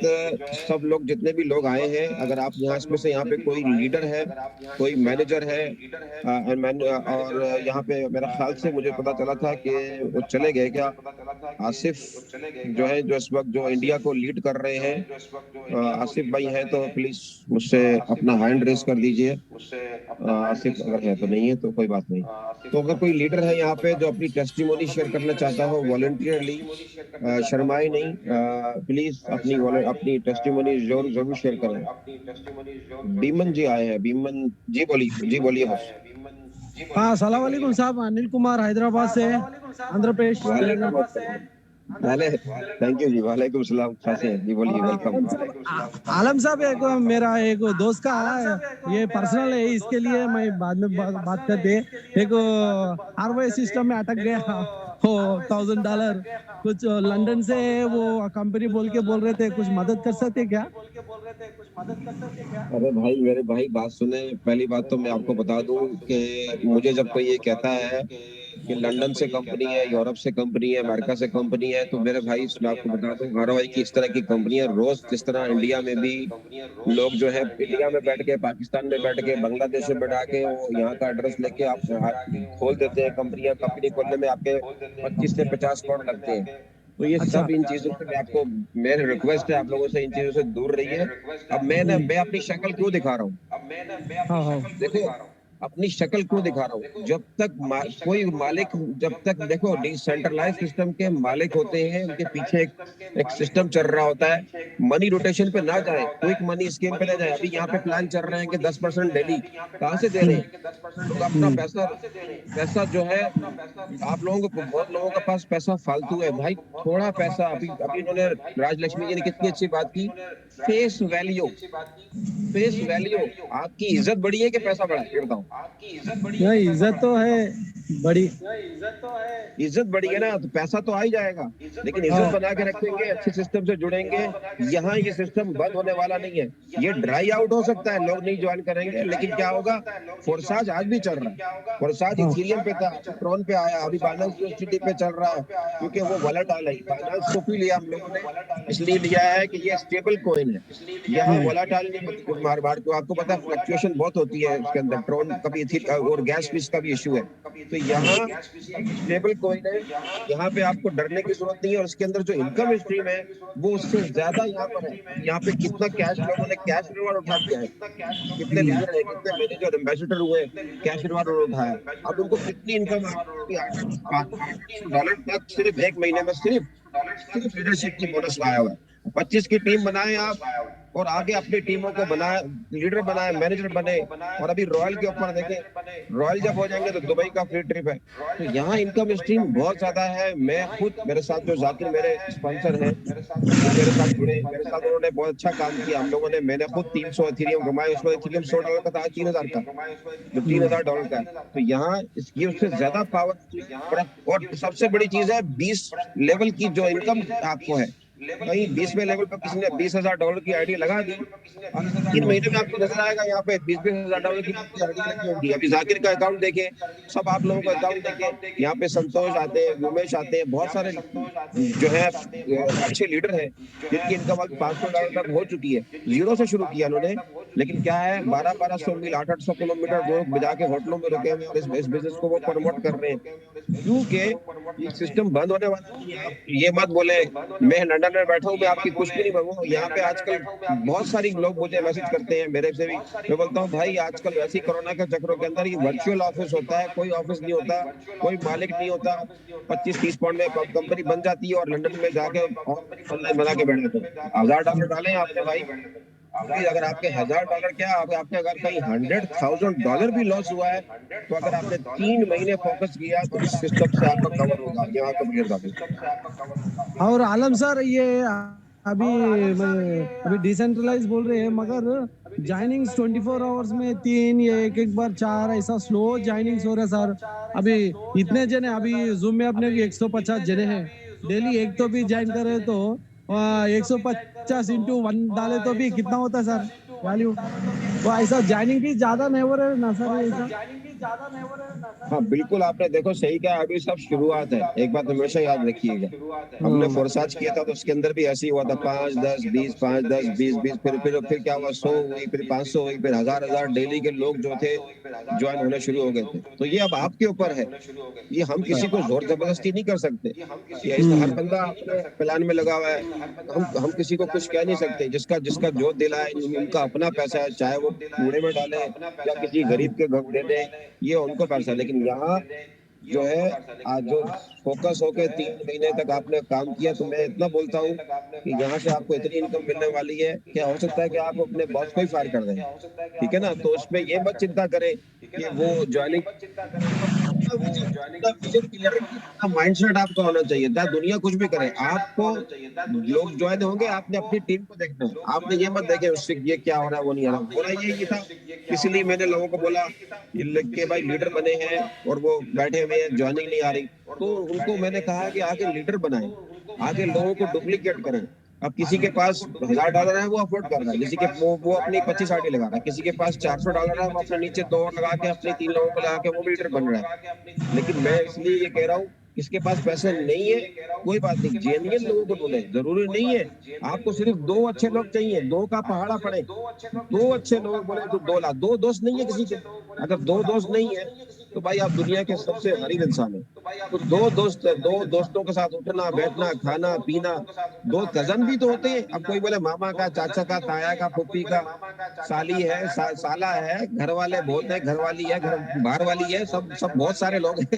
Speaker 3: सब लोग जितने भी लोग आए हैं, अगर आप यहाँ इसमें से यहाँ पे कोई लीडर है, कोई मैनेजर है, और यहाँ पे मेरा ख्याल से मुझे पता चला था कि वो चले गए क्या, आसिफ जो है जो इस वक्त जो इंडिया को लीड कर रहे हैं, आसिफ भाई हैं तो प्लीज मुझसे अपना हैंड रेस कर दीजिए। आसिफ अगर है तो नहीं है तो कोई बात नहीं। तो अगर कोई लीडर है यहाँ पे जो अपनी टेस्टिमोनी शेयर करना चाहता हो वॉलंटियरली, शर्माए नहीं, प्लीज अपनी टेस्टिमोनी जरूर शेयर करें। बीमन जी आए हैं, बीमन जी बोलिए बस।
Speaker 7: हाँ, अस्सलाम वालेकुम साहब, अनिल कुमार हैदराबाद से, आंध्र प्रदेश।
Speaker 3: पहले थैंक यू जी, वालेकुम सलाम, कैसे हैं जी, बोलिए, वेलकम।
Speaker 7: आलम साहब, एक दोस्त का ये पर्सनल है, इसके लिए मैं बाद में बात करते। एक RY सिस्टम में अटक गया हो $1000, कुछ लंदन से वो कंपनी बोल रहे थे, कुछ मदद कर सकते क्या?
Speaker 3: अरे भाई, मेरे भाई बात सुने। पहली बात तो मैं आपको बता दूं कि मुझे जब कोई ये कहता है कि लंदन से कंपनी है, यूरोप से कंपनी है, अमेरिका से कंपनी है, तो मेरे भाई मैं आपको बता दूं RY की इस तरह की कंपनियां रोज, जिस तरह इंडिया में भी लोग जो है इंडिया में बैठ के, पाकिस्तान में बैठ के, बांग्लादेश में बैठा के वो यहाँ का एड्रेस लेके आप खोल देते हैं कंपनियां। कंपनी खोलने में आपके 25 से 50 करोड़ लगते हैं। तो ये सब इन चीजों से आपको मेरी रिक्वेस्ट है, आप लोगों से इन चीजों से दूर रहिए। अब मैं अपनी शक्ल क्यों दिखा रहा हूँ, देखो अपनी शक्ल क्यों दिखा रहा हूँ। जब तक कोई मालिक, जब तक देखो डिसेंट्रलाइज सिस्टम के मालिक होते हैं, उनके पीछे एक सिस्टम चल रहा होता है, मनी रोटेशन पे ना जाए, क्विक मनी स्कीम पे ना जाए। अभी यहाँ पे प्लान चल रहे हैं कि 10% डेली, कहाँ से दे रहे हैं लोग अपना पैसा जो है, आप लोगों को, बहुत लोगों के पास पैसा फालतू है भाई, थोड़ा पैसा। अभी इन्होंने राजलक्ष्मी जी ने कितनी अच्छी बात की, फेस वैल्यू। आपकी इज्जत बढ़ी है कि पैसा बढ़ा, ये बताओ।
Speaker 7: नहीं, इज्जत तो है बड़ी,
Speaker 3: इज्जत बढ़ी है ना, तो पैसा तो आ ही जाएगा, लेकिन इज्जत बना के रखेंगे, अच्छे सिस्टम से जुड़ेंगे। यहाँ ये सिस्टम बंद होने वाला नहीं है, ये ड्राई आउट हो सकता है, लोग नहीं ज्वाइन करेंगे, लेकिन क्या होगा, फोर्साज आज भी चल रहा है, फोर्साज इथेरियम पे था, ट्रॉन पे आया, अभी बाइनेंस यूएसडीटी पे चल रहा है, क्योंकि वो वोलेटाइल है। बाइनेंस को भी लिया हम लोगों ने, इसलिए लिया है कि ये स्टेबल कॉइन है, यहाँ वोलेटाइल नहीं, मार को आपको पता है फ्लक्चुएशन बहुत होती है इसके अंदर, ट्रॉन कभी और गैस फीस का भी इशू है। तो यहाँ स्टेबल कॉइन है, यहाँ पे आपको डरने की जरूरत नहीं है, और इसके अंदर जो इनकम स्ट्रीम है वो उससे ज्यादा यहाँ पर है। यहाँ पे कितना कैश, लोगों ने कैश रिवार्ड उठा दिया है, कितने लीडर है, कितने मैनेजर एम्बेसडर हुए, कैश रिवार्ड उठाया। अब उनको कितनी इनकम $8 तक सिर्फ एक महीने में, सिर्फ लीडरशिप की बोनस लाया हुआ है। 25 की टीम बनाए आप, और आगे अपनी टीमों को बनाए, लीडर बनाए, मैनेजर बने। और अभी रॉयल के ऊपर देखें, रॉयल जब हो जाएंगे तो दुबई का फ्री ट्रिप है। तो यहाँ इनकम स्ट्रीम बहुत ज्यादा है। मैं खुद, मेरे साथ जो जाकिर मेरे स्पॉन्सर हैं, मेरे साथ जुड़े, मेरे साथ उन्होंने बहुत अच्छा काम किया। हम लोगों ने, मैंने खुद 300 इथेरियम कमाए, उसमें इथेरियम $100 का था, आज $3000 का, जो $3000 का है। तो यहाँ ये उससे ज्यादा पावर। और सबसे बड़ी चीज है 20 लेवल की जो इनकम आपको है, कहीं 20वें लेवल पर किसी ने $20,000 की आईडी लगा दी और 3 महीने में आपको नजर आएगा यहाँ पे $20,000 की आईडी लगी होगी। अभी जाकिर का अकाउंट देखे, सब आप लोगों का अकाउंट देखे, यहाँ पे संतोष आते हैं, उमेश आते हैं, बहुत सारे जो है अच्छे लीडर हैं जिनकी इनकम अब $500 तक हो चुकी है। जीरो से शुरू किया उन्होंने, लेकिन क्या है 1200 मील 800 किलोमीटर दूर बजा के होटलों में रुके हुए और इस बिजनेस को वो प्रमोट कर रहे हैं, क्योंकि ये सिस्टम बंद होने वाला है। आप ये मत बोले मैं लंदन में बैठा हूँ, मैं आपकी कुछ भी नहीं मांगू। यहाँ पे आजकल बहुत सारी लोग मुझे मैसेज करते हैं, मेरे से भी। मैं बोलता हूँ भाई आजकल वैसी कोरोना के चक्रों के अंदर ये वर्चुअल ऑफिस होता है, कोई ऑफिस नहीं होता, कोई मालिक नहीं होता। 25-30 पाउंड में कंपनी बन जाती है और लंदन में जाके ऑनलाइन बना के बैठ जाते हैं। $1000 डाले आपने भाई, अगर आपके $1000 क्या आपके अगर कहीं $100,000 भी लॉस हुआ है तो अगर आपने 3 महीने फोकस किया तो इस सिस्टम से आपका कवर होगा। ये आपको क्लियर बात है।
Speaker 7: और आलम सर ये अभी डिसेंट्रलाइज बोल रहे हैं, मगर ज्वाइनिंग्स 24 आवर्स में 3 या एक बार 4 ऐसा स्लो ज्वाइनिंग्स हो रहा है सर। अभी इतने जने अभी जूम में अपने 150 जने हैं डेली, एक तो भी ज्वाइन करे तो 150 into 1 डाले तो भी कितना होता है सर वैल्यू? वो ऐसा ज्वाइनिंग भी ज्यादा नहीं हो रहा है ना सर ऐसा?
Speaker 3: हाँ बिल्कुल, आपने देखो सही कहा, अभी सब शुरुआत है। एक बात हमेशा याद रखिएगा, हमने फोरसाज किया था तो उसके अंदर भी ऐसे ही हुआ था, 5, 10, 20, 5, 10, 20, 20, फिर क्या हुआ, 100 हुई, फिर 500 हुई, फिर 1000 डेली के लोग जो थे ज्वाइन होने शुरू हो गए थे। तो ये अब आपके ऊपर है, ये हम किसी को जोर जबरदस्ती नहीं कर सकते। हर बंदा अपने प्लान में लगा हुआ है, हम किसी को कुछ कह नहीं सकते। जिसका जो दिल है, उनका अपना पैसा है, चाहे वो कूड़े में डाले या किसी गरीब के घर दे दे, ये उनको पैसा है। लेकिन यहाँ जो है आज जो फोकस होके 3 महीने तक आपने काम किया, तो मैं इतना बोलता हूँ कि यहाँ से आपको इतनी इनकम मिलने वाली है, क्या हो सकता है कि आप अपने बॉस को ही फायर कर दें, ठीक है ना। तो उसमें ये मत चिंता करें कि वो ज्वाइनिंग, माइंडसेट आपका होना चाहिए। दुनिया कुछ भी करे, आपको लोग ज्वाइन होंगे, आपने अपनी टीम को देखना है। आपने ये मत देखे उससे ये क्या हो रहा है वो नहीं आ रहा। बोला ये था, इसलिए मैंने लोगों को बोला कि भाई लीडर बने हैं और वो बैठे हुए हैं, ज्वाइनिंग नहीं आ रही, तो उनको मैंने कहा कि आगे लीडर बनाएं, आगे लोगों को डुप्लीकेट करें। अब किसी के पास $1000 है, वो अफोर्ड कर रहा है, किसी के वो अपनी 25 आईडी लगा रहा है, किसी के पास $400 है, वो अपने नीचे 2 और लगा के अपने 3 लोगों को लगा के वो भी लीडर बन रहा है। लेकिन मैं इसलिए ये कह रहा हूँ, किसके पास पैसे नहीं है कोई बात नहीं, जेन्युइन लोगों को ढूंढे। जरूरी नहीं है आपको सिर्फ 2 अच्छे लोग चाहिए, 2 का पहाड़ा पड़े, 2 अच्छे लोग बोले तो 2 लाख। 2 दोस्त नहीं है किसी के, अगर 2 दोस्त नहीं है तो भाई आप दुनिया के सबसे गरीब इंसान है। तो 2 दोस्त है, 2 दोस्तों के साथ उठना बैठना खाना पीना। 2 कजन भी तो होते हैं। अब कोई बोले मामा का, चाचा का, ताया का, पुप्पी का, साली है, साला है, घर वाले बहुत है, घर वाली है, घर बाहर वाली है, सब बहुत सारे लोग हैं।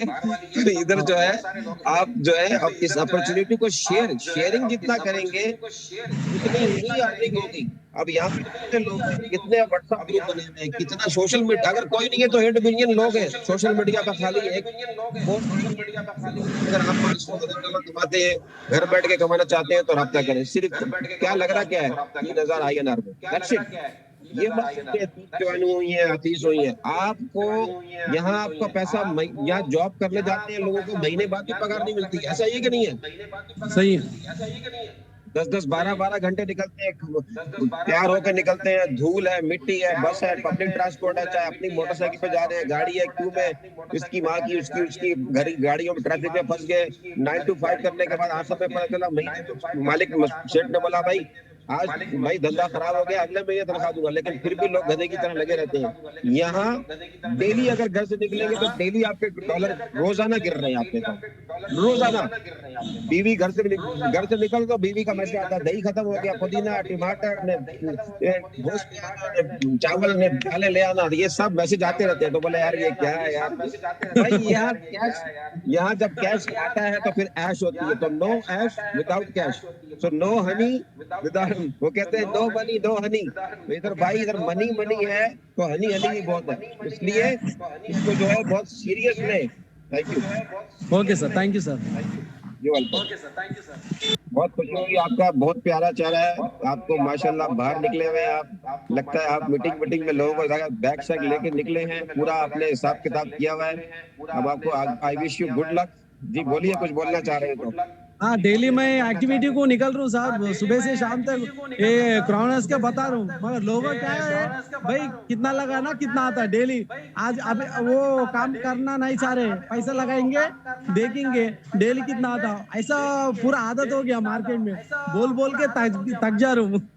Speaker 3: इधर जो है आप जो है अब इस अपॉर्चुनिटी को शेयरिंग जितना करेंगे उतनी ही अर्निंग होगी। अब यहाँ पे कितने लोग हैं, कितने व्हाट्सएप ग्रुप बने हुए हैं, कितना सोशल मीडिया, अगर कोई नहीं है तो 8 बिलियन लोग हैं सोशल मीडिया का। खाली अगर आप $500 कमाते हैं, घर बैठ के कमाना चाहते हैं तो रब्ता करें। सिर्फ क्या लग रहा क्या है, 3000 INR में, दैट्स इट। ये ज्वाइन हुई है, अतीस हुई है। आपको यहाँ आपका पैसा, यहाँ जॉब करने जाते हैं लोगों को महीने बाद भी पगार नहीं मिलती, ऐसा ही कि नहीं है?
Speaker 7: सही है।
Speaker 3: 10-10, 12-12 घंटे निकलते हैं, तैयार होकर निकलते हैं, धूल है, मिट्टी है, बस है, पब्लिक ट्रांसपोर्ट है, चाहे अपनी मोटरसाइकिल पे जा रहे हैं, गाड़ी है, क्यों में इसकी माँ की उसकी गाड़ियों में ट्रैफिक में फंस गए। 9 to 5 करने के बाद 8 में पता चला महीने मालिक सेठ ने बोला भाई आज भाई धंधा खराब हो गया, अगले महीने तनख्वाह दूंगा, लेकिन फिर भी लोग गधे की तरह लगे रहते हैं। यहाँ डेली अगर घर से निकलेंगे तो डेली आपके $, रोजाना गिर रहे हैं आपके पास, रोजाना। बीवी घर से निकल तो बीवी का मैसेज आता है, दही खत्म हो गया, पुदीना, टमाटर ने, चावल ने, दालें ले आना, ये सब मैसेज आते रहते हैं। तो बोले यार ये क्या है यार भाई, यहाँ जब कैश आता है तो फिर ऐश होती है। तो नो ऐश without cash, so no honey without, वो कहते हैं नो मनी नो हनी। तो इधर भाई इधर मनी है तो हनी भी बहुत है, इसलिए इसको जो है बहुत सीरियस लें। Thank you.
Speaker 7: Okay sir, thank you sir.
Speaker 3: बहुत खुशी हुई, आपका बहुत प्यारा चेहरा है, आपको माशाल्लाह बाहर निकले हुए हैं आप, लगता है आप मीटिंग में लोगों को बैग शैग लेके निकले हैं, पूरा आपने हिसाब किताब किया हुआ है। अब आपको I wish you good luck. जी बोलिए, कुछ बोलना चाह रहे हैं तो।
Speaker 7: हाँ डेली मैं एक्टिविटी को निकल रहा हूँ साहब, सुबह से शाम तक ये क्रॉनर्स के बता रहा हूँ, मगर लोगों क्या है भाई कितना लगाना कितना आता है डेली। आज अब वो काम करना नहीं चाह रहे, पैसा लगाएंगे देखेंगे डेली कितना आता है, ऐसा पूरा आदत हो गया मार्केट में, बोल बोल के तक जा रहा हूँ।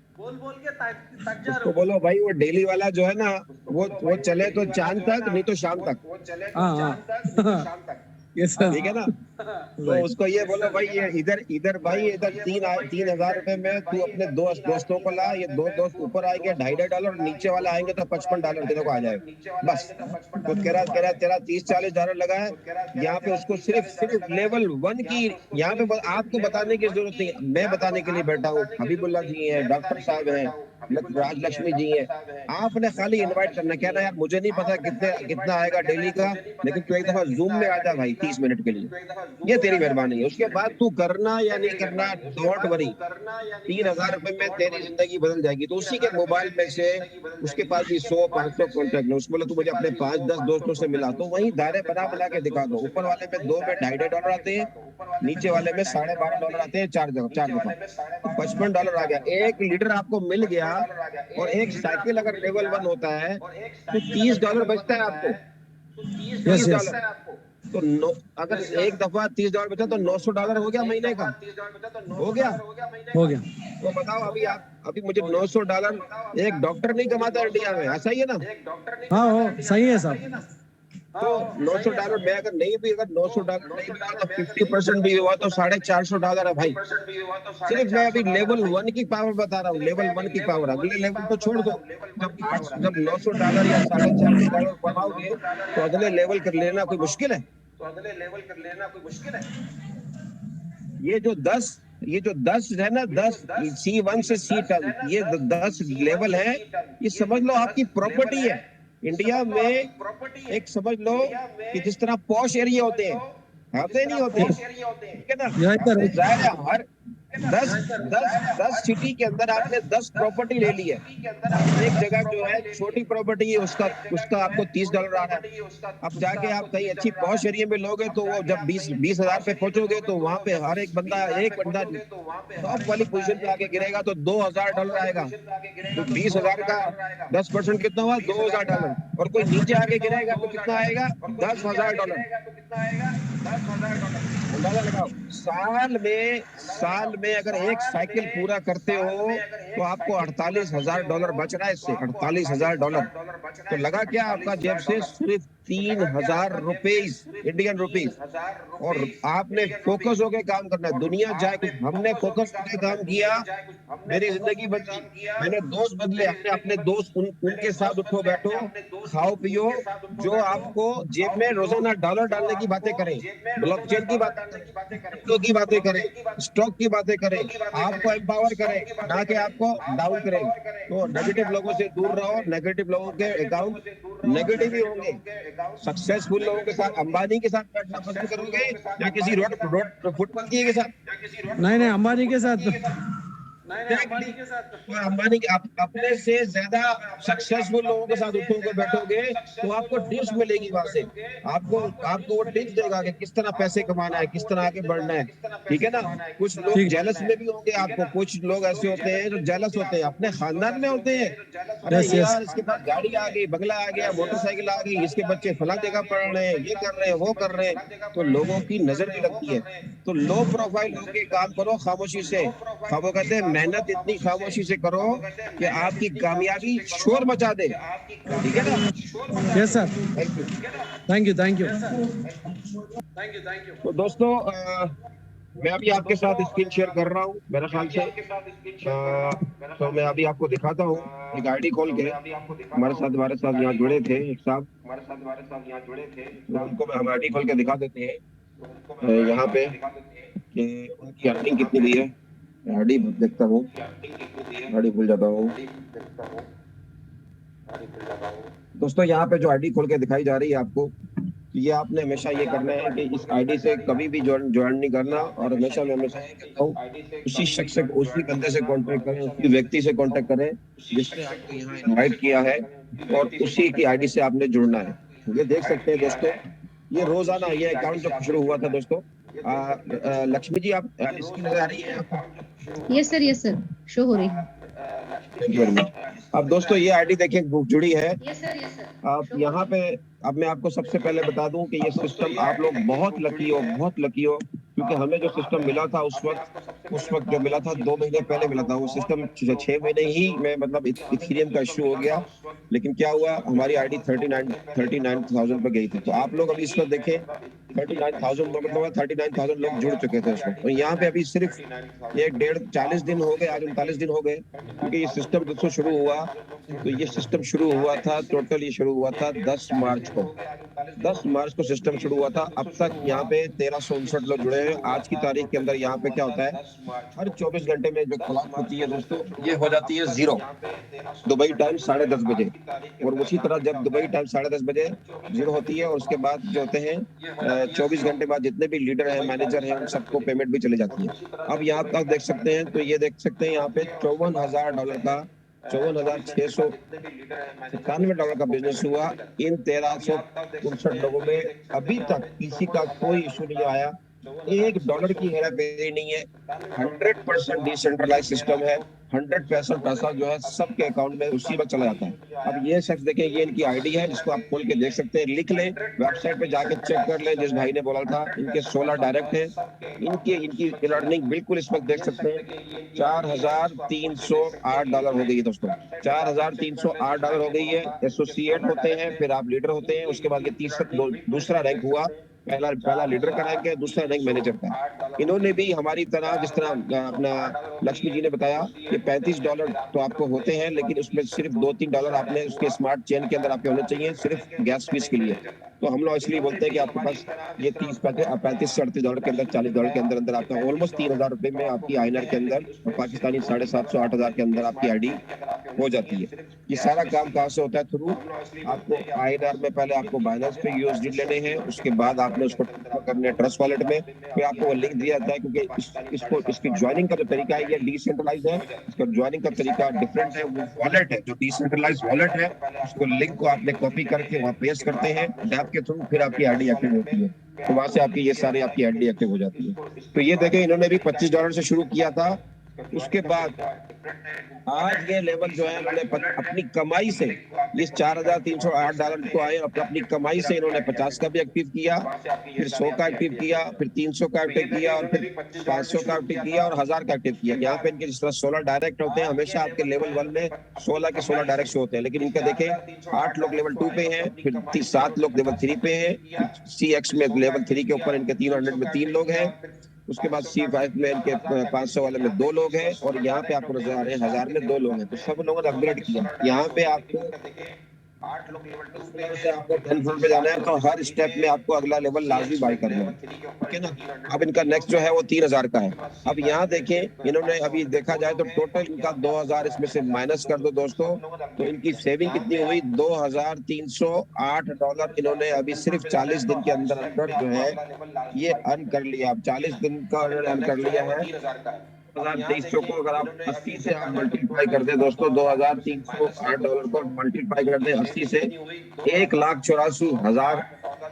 Speaker 3: उसको बोलो भाई वो डेली वाला जो है ना वो चले तो चांद तक, नहीं तो शाम तक।
Speaker 7: हाँ यस सर।
Speaker 3: ठीक है ना, तो उसको ये बोलो भाई ये इधर भाई इधर 3,000 रुपए में तू अपने दोस्तों को ला, ये दो दोस्त ऊपर आएंगे $2.5 नीचे वाले आएंगे तो $55 तेरे को आ जाएगा बस। तो कह रहा तेरा $30-40 लगा है यहाँ पे, उसको सिर्फ लेवल 1 की यहाँ पे आपको बताने की जरूरत नहीं, मैं बताने के लिए बैठा हूँ। हबीबुल्ला जी है, डॉक्टर साहब है, राजलक्ष्मी जी है, आपने खाली इनवाइट करना, कहना यार मुझे नहीं पता कितना आएगा डेली का, लेकिन तू एक दफा जूम में आ जा भाई 30 मिनट के लिए, ये तेरी मेहरबानी है। उसके बाद तू करना या नहीं करना डोंट वरी, 3,000 रुपए में तेरी जिंदगी बदल जाएगी। तो उसी के मोबाइल में से उसके पास भी 100-500 कॉन्टेक्ट है, उसको बोले तू मुझे अपने 5-10 दोस्तों से मिला, तो वही दायरे बना के दिखा दो। ऊपर वाले में 2 में $2.5 आते हैं, नीचे वाले में $12.5 आते हैं, 4 दफा $55 आ गया। 1 लीटर आपको मिल गया और एक साइकिल अगर लेवल 1 होता है तो $30 बचता है आपको, $30। तो अगर एक दफा $30 बचा तो $900 हो गया महीने का, हो गया। तो बताओ अभी मुझे $900 एक डॉक्टर नहीं कमाता इंडिया में, ऐसा ही है ना?
Speaker 7: हाँ सही है साहब।
Speaker 3: तो $900 में अगर $900 नहीं मिला तो 50% भी हुआ तो $450 है भाई। सिर्फ मैं अभी लेवल 1 की पावर बता रहा हूँ, लेवल 1 की पावर। अगले लेवल तो छोड़ दो, जब $900 या $450 कमाओगे तो अगले लेवल कर लेना कोई मुश्किल है? ये जो 10 है ना, 10 C1 से C10 ये 10 लेवल है, ये समझ लो आपकी प्रॉपर्टी है। इंडिया में एक समझ लो कि जिस तरह पॉश एरिया होते हैं, होते नहीं होते, ठीक है ना? हर 10 सिटी के अंदर आपने 10 प्रॉपर्टी ले ली है। एक जगह जो है छोटी प्रॉपर्टी है, उसका आपको $30 आ रहा है। अब जाके आप कहीं अच्छी पॉश एरिया में लोगे तो वो जब 20,000 पे पहुंचोगे तो वहां पे हर एक बंदा टॉप वाली पोजीशन पे आके गिरेगा तो $2,000 आएगा। तो 20,000 का 10% कितना हुआ? $2,000। और कोई नीचे आके गिरेगा तो कितना आएगा? $10,000। अंदाजा लगाओ, साल में अगर एक साइकिल पूरा करते हो तो आपको $48,000 बच रहा है इससे, $48,000। तो लगा क्या आपका जेब से? सिर्फ 3,000 रुपीज, इंडियन रुपीज। और आपने फोकस होकर काम करना है, दुनिया जाए कुछ। हमने फोकस होकर काम किया, मेरी जिंदगी बदली, मैंने दोस्त बदले, अपने दोस्त उनके साथ उठो बैठो, खाओ पियो, जो आपको जेब में रोजाना डॉलर डालने की बातें करें, ब्लॉकचेन की बातें करें, स्टॉक की बातें करें, आपको एम्पावर करें, ना कि आपको डाउन करें। तो नेगेटिव लोगों से दूर रहो, नेगेटिव लोगों के अकाउंट नेगेटिव ही होंगे। सक्सेसफुल लोगों के साथ, अंबानी के साथ बैठना पसंद करोगे या किसी रोड फुटपाथी के साथ?
Speaker 7: नहीं अंबानी के साथ।
Speaker 3: अंबानी के अपने से ज्यादा सक्सेसफुल लोगों के साथ उठोगे बैठोगे तो आपको टिप्स मिलेगी वहां से। आपको वो टिप्स देगा कि किस तरह पैसे कमाना है, किस तरह आगे बढ़ना है, ठीक है ना? कुछ लोग जेलस में भी होंगे आपको, कुछ लोग ऐसे होते हैं जो जेलस होते हैं, अपने खानदान में होते हैं। अरे यार इसके पास गाड़ी आ गई, बंगला आ गया, मोटरसाइकिल आ गई, इसके बच्चे फला जगह पढ़ रहे हैं, ये कर रहे हैं, वो कर रहे हैं, तो लोगों की नजर भी लगती है। तो लो प्रोफाइल होके काम करो खामोशी से। वो कहते हैं मेहनत इतनी खामोशी से करो कि आपकी कामयाबी शोर मचा दे, ठीक है ना?
Speaker 7: Yes sir, thank you.
Speaker 3: तो दोस्तों मैं अभी आपके साथ स्क्रीन शेयर कर रहा हूँ मेरे ख्याल से। तो मैं अभी आपको दिखाता हूँ एक आईडी खोल के। हमारे साथ यहाँ जुड़े थे एक साहब, उनको हम आईडी खोल के दिखा देते हैं यहाँ पे कि उनकी अर्निंग कितनी हुई है। आईडी देखता हूँ, आईडी भूल जाता हूँ दोस्तों। यहाँ पे जो आईडी खोल के दिखाई जा रही है आपको, ये आपने हमेशा ये करना है कि इस आईडी से कभी भी ज्वाइन नहीं करना। और हमेशा मैं ये कहता हूँ उसी शख्स से, उसी बंदे से कांटेक्ट करें, उसी व्यक्ति से कांटेक्ट करें जिसने आपको यहाँ इनवाइट किया है, और उसी की आईडी से आपने जुड़ना है। ये देख सकते हैं दोस्तों, ये रोजाना ये अकाउंट जो शुरू हुआ था दोस्तों, लक्ष्मी जी, आप स्क्रीन नजर आ रही है आपको?
Speaker 8: यस सर शो हो रही है।
Speaker 3: Thank you very much. अब दोस्तों ये आईडी देखिए जुड़ी है।
Speaker 8: यस सर
Speaker 3: आप यहाँ पे, अब मैं आपको सबसे पहले बता दूं कि ये सिस्टम आप लोग बहुत लकी हो, क्योंकि हमें जो सिस्टम मिला था उस वक्त जो मिला था 2 महीने पहले मिला था, वो सिस्टम 6 महीने ही में मतलब इथेरियम का इश्यू हो गया। लेकिन क्या हुआ, हमारी आईडी 39,000 पे गई थी। तो आप लोग अभी इस वक्त देखें 39,000 मतलब 39,000 लोग जुड़ चुके थे उस वक्त। और यहाँ पे अभी सिर्फ ये 40 दिन हो गए, आज 39 दिन हो गए, क्योंकि ये सिस्टम जब से शुरू हुआ, तो ये सिस्टम शुरू हुआ था टोटल, ये शुरू हुआ था 10 मार्च को। 10 मार्च को सिस्टम शुरू हुआ था। अब तक यहाँ पे 1359 लोग जुड़े हैं। आज की तारीख के अंदर यहाँ पे क्या होता है, हर 24 घंटे में जो क्लॉक होती है दोस्तों, ये हो जाती है 0 दुबई टाइम 10:30 बजे। और उसी तरह जब दुबई टाइम 10:30 बजे 0 होती है, और उसके बाद जो होते हैं 24 घंटे बाद जितने भी लीडर हैं, मैनेजर हैं, उन सबको पेमेंट भी चली जाती है। अब यहाँ तक देख सकते हैं, तो ये देख सकते हैं यहाँ पे $54,000 का, $54,697 का बिजनेस हुआ इन 1359 लोगों में। अभी तक किसी का कोई इशू नहीं आया, $1 की हेराफेरी नहीं है। 100% डिसेंट्रलाइज सिस्टम है। 100% पैसा जो है सबके अकाउंट में उसी वक्त चला जाता है। अब ये शख्स देखें, ये इनकी आईडी है, इसको आप खोल के देख सकते हैं, लिख लें, वेबसाइट पे जाके चेक कर लें। जिस भाई ने बोला था, इनके 16 डायरेक्ट है, इनकी अर्निंग बिल्कुल इस वक्त देख सकते हैं $4,308 हो गई है दोस्तों। $4,308 हो गई है। एसोसिएट होते हैं, फिर आप लीडर होते हैं, उसके बाद ये दूसरा रैंक हुआ। पहला लीडर का रैंक है, दूसरा रैंक मैनेजर का। इन्होंने भी हमारी तरह, जिस तरह अपना लक्ष्मी जी ने बताया कि $35 तो आपको होते हैं, लेकिन उसमें सिर्फ $2-3 आपने उसके स्मार्ट चेन के अंदर आपके होने चाहिए, सिर्फ गैस फीस के लिए। तो हम लोग इसलिए बोलते हैं कि आपके पास ये 35 से $38 के अंदर, $40 के अंदर अंदर आपका ऑलमोस्ट $3,000 में आपकी INR के अंदर, और पाकिस्तानी 750-8,000 के अंदर आपकी आईडी हो जाती है। ये सारा काम कहाँ से होता है, थ्रू आपको INR में पहले आपको बाइनेंस पे USD लेने हैं, उसके बाद आपने उसको करने ट्रस्ट वॉलेट में, फिर आपको वो लिंक दिया जाता है, क्योंकि इसकी ज्वाइनिंग का जो तरीका है ये डिसेंट्रलाइज है, इसका ज्वाइनिंग का तरीका डिफरेंट है। वो वॉलेट है जो डिसेंट्रलाइज वॉलेट है, उसको लिंक को आपने कॉपी करके वहाँ पेस्ट करते हैं डैप के थ्रू, फिर आपकी आईडी एक्टिव होती है। तो वहां से आपकी ये सारी आपकी आईडी एक्टिव हो जाती है। तो ये देखें, इन्होंने भी $25 से शुरू किया था। उसके बाद आज ये लेवल जो है, इन्होंने अपनी कमाई से इस $4,308 को आए, अपनी कमाई से इन्होंने 50 का भी एक्टिव किया, फिर 100 का एक्टिव किया, फिर 300 का एक्टिव किया, और फिर 500 का एक्टिव किया, और 1000 का एक्टिव किया। यहाँ पे इनके जिस तरह 16 डायरेक्ट होते हैं, हमेशा आपके लेवल 1 में 16 के 16 डायरेक्ट शो होते हैं, लेकिन इनका देखें 8 लोग लेवल 2 पे हैं, फिर 7 लोग लेवल 3 पे हैं, CX में लेवल 3 के ऊपर इनके 300 में 3 लोग हैं, उसके बाद C5 में इनके 500 वाले में 2 लोग हैं, और यहाँ पे आपको नजर आ रहे हैं 1000 में 2 लोग हैं। तो सब लोगों ने अपग्रेड किया। यहाँ पे आपको 8 लोग लेवल 2 पे से आपको 10 फ्लोर पे जाना है, तो हर स्टेप में आपको अगला लेवल लाजमी बाय करना है, ठीक है ना। अब इनका नेक्स्ट जो है वो 3,000 का है। अब यहाँ देखें, इन्होंने अभी देखा जाए तो टोटल इनका 2,000 इसमें से माइनस कर दो दोस्तों, तो इनकी सेविंग कितनी हुई, $2,308 इन्होंने अभी सिर्फ 40 दिन के अंदर अंदर जो है ये अर्न कर लिया। अब 40 दिन का अर्न कर लिया है। 2,300 को अगर आप 80 से आप मल्टीप्लाई कर दे दोस्तों, $2,308 को मल्टीप्लाई कर दे 80 से, 1,84,000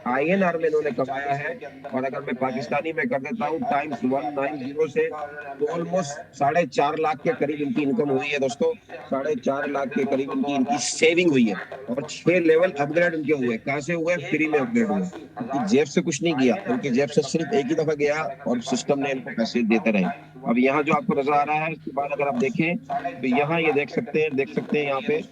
Speaker 3: INR में इन्होंने कमाया है। और अगर मैं पाकिस्तानी में कर देता हूँ टाइम्स 190 से, तो ऑलमोस्ट 4.5 लाख के करीब इनकी इनकम हुई है दोस्तों। 4.5 लाख के करीब इनकी सेविंग हुई है, और 6 लेवल अपग्रेड इनके हुए। कहाँ से हुए, फ्री में अपग्रेड हुए। इनकी जेब से कुछ नहीं किया, इनकी जेब से सिर्फ एक ही दफा गया और सिस्टम ने इनको पैसे देते रहे। अब यहाँ जो आपको नजर आ रहा है, इसके बाद अगर आप देखें तो यहाँ ये देख सकते हैं यहाँ पे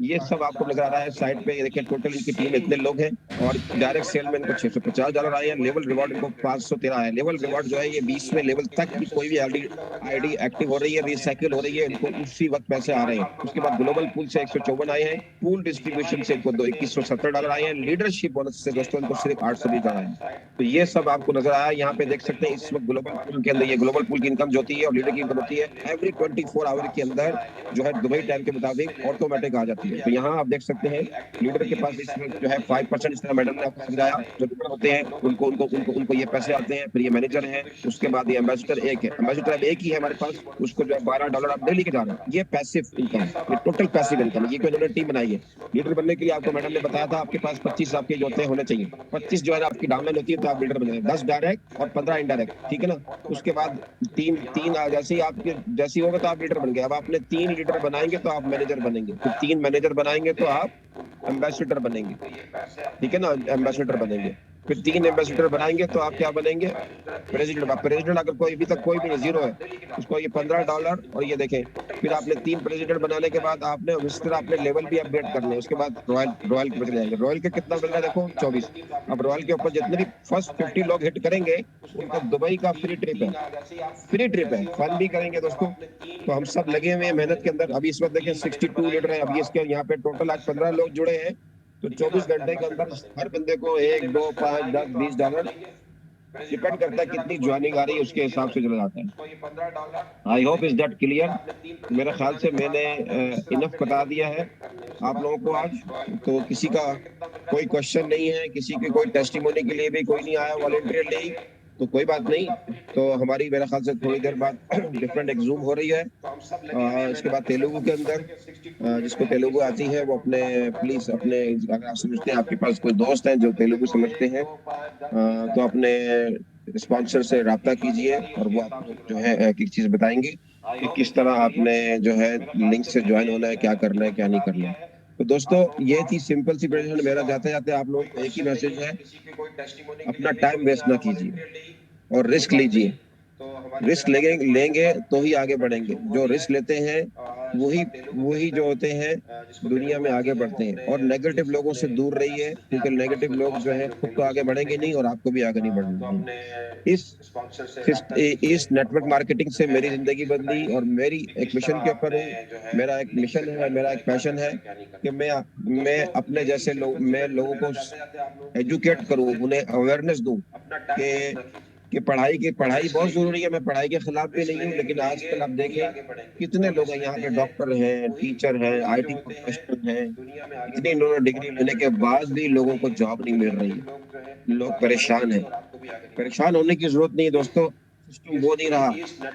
Speaker 3: ये सब आपको नजर आ रहा है साइड पे। ये देखिए टोटल इनकी टीम इतने लोग हैं, और डायरेक्ट सेल में इनको $650 आए हैं। लेवल रिवॉर्ड इनको 513 है। लेवल रिवॉर्ड जो है ये 20वें लेवल तक की कोई भी आईडी एक्टिव हो रही है, रिसाइकिल हो रही है, इनको उसी वक्त पैसे आ रहे हैं। उसके बाद ग्लोबल पूल से 154 आए हैं, पूल डिस्ट्रीब्यूशन से इनको $2,170 आए हैं, लीडरशिप बोनस से दोस्तों इनको सिर्फ 820 आए हैं। तो ये सब आपको नजर आया। यहाँ पे देख सकते हैं इस वक्त ग्लोबल पूल के अंदर, ये ग्लोबल पूल की इनकम जो होती है और लीडर की इनकम होती है, एवरी 24 आवर के अंदर जो है दुबई टाइम के मुताबिक ऑटोमेटिक आ जाती है। होती है। तो यहाँ आप देख सकते हैं लीडर के पास इसमें जो है 5% इस तरह मैडम ने आपको समझाया। जो लीडर होते हैं उनको उनको उनको उनको ये पैसे आते हैं, फिर ये मैनेजर है, उसके बाद ये एम्बेसडर एक है। एम्बेसडर अब एक ही है हमारे पास, उसको जो है $12 आप डेली के जा रहे हैं। ये पैसिव इनकम, ये टोटल पैसिव इनकम है। ये कोई उन्होंने टीम बनाई है। लीडर बनने के लिए आपको मैडम ने बताया था आपके पास 25 आपके जो होते हैं होने चाहिए। 25 जो है आपकी डाउनलाइन होती है तो आप लीडर बनेंगे, 10 डायरेक्ट और 15 इनडायरेक्ट, ठीक है ना। उसके बाद तीन जैसे ही आपके जैसी होगा तो आप लीडर बन गए। अब आपने 3 लीडर बनाएंगे तो आप मैनेजर बनेंगे, फिर 3 मैनेजर बनाएंगे तो आप एम्बेसडर बनेंगे, ठीक है ना, एम्बेसडर बनेंगे। फिर 3 एम्बेसडर बनाएंगे तो आप क्या बनेंगे, प्रेसिडेंट। प्रेसिडेंट अगर कोई अभी तक कोई भी नहीं, जीरो है, उसको ये $15 और ये देखें। फिर आपने 3 प्रेसिडेंट बनाने के बाद आपने उस तरह अपने लेवल भी अपडेट करने हैं। उसके बाद रॉयल के जाएंगे। रॉयल के कितना मिल रहा है देखो, 24। अब रॉयल के ऊपर जितने भी फर्स्ट 50 लोग हिट करेंगे उनको दुबई का फ्री ट्रिप है, फ्री ट्रिप है, फन भी करेंगे दोस्तों। तो हम सब लगे हुए हैं मेहनत के अंदर। अभी इस वक्त देखें 62 लीडर है। अभी इसके यहाँ पे टोटल आज 15 लोग जुड़े हैं। तो 24 घंटे के अंदर हर बंदे को 1, 2, 5, 10, $20 डिपेंड करता है कितनी ज्वाइनिंग आ रही है, उसके हिसाब से चला जाता है। I hope is that clear. मेरे ख्याल से मैंने इनफ बता दिया है आप लोगों को आज। तो किसी का कोई क्वेश्चन नहीं है, किसी की कोई टेस्टिमोनी के लिए भी कोई नहीं आया वॉलंटियरली, तो कोई बात नहीं। तो हमारी मेरे ख्याल से थोड़ी देर बाद डिफरेंट एग्जूम हो रही है। इसके बाद तेलुगु के अंदर जिसको तेलुगु आती है वो अपने प्लीज अपने, अगर आप समझते हैं आपके पास कोई दोस्त हैं जो तेलुगु समझते हैं तो अपने स्पॉन्सर से राब्ता कीजिए और वो आपको जो है एक एक चीज बताएंगे कि किस तरह आपने जो है लिंक से ज्वाइन होना है, क्या करना है, क्या नहीं करना है। तो दोस्तों ये थी सिंपल सी प्रेजेंटेशन। मेरा जाते जाते आप लोग को एक ही मैसेज है, अपना टाइम वेस्ट ना कीजिए और रिस्क लीजिए। रिस्क लेंगे तो ही आगे बढ़ेंगे। जो रिस्क लेते हैं वही जो होते हैं दुनिया में आगे बढ़ते हैं। और नेगेटिव लोगों से दूर रहिए, क्योंकि नेगेटिव लोग जो है खुद तो आगे बढ़ेंगे नहीं और आपको भी आगे नहीं बढ़ना। इस नेटवर्क मार्केटिंग से मेरी जिंदगी बदली और मेरी एक मिशन के ऊपर हूँ। मेरा एक मिशन है, मेरा एक पैशन है कि मैं अपने जैसे लोगों को एजुकेट करूँ, उन्हें अवेयरनेस दूँ कि पढ़ाई बहुत जरूरी है। मैं पढ़ाई के खिलाफ भी नहीं हूँ, लेकिन आजकल आप देखें कितने लोग हैं यहाँ पे, डॉक्टर हैं, टीचर हैं, IT प्रोफेशनल हैं, इतनी इन्होंने डिग्री लेने के बाद भी लोगों को जॉब नहीं मिल रही है। लोग परेशान हैं। परेशान होने की जरूरत नहीं दोस्तों, सिस्टम वो नहीं रहा।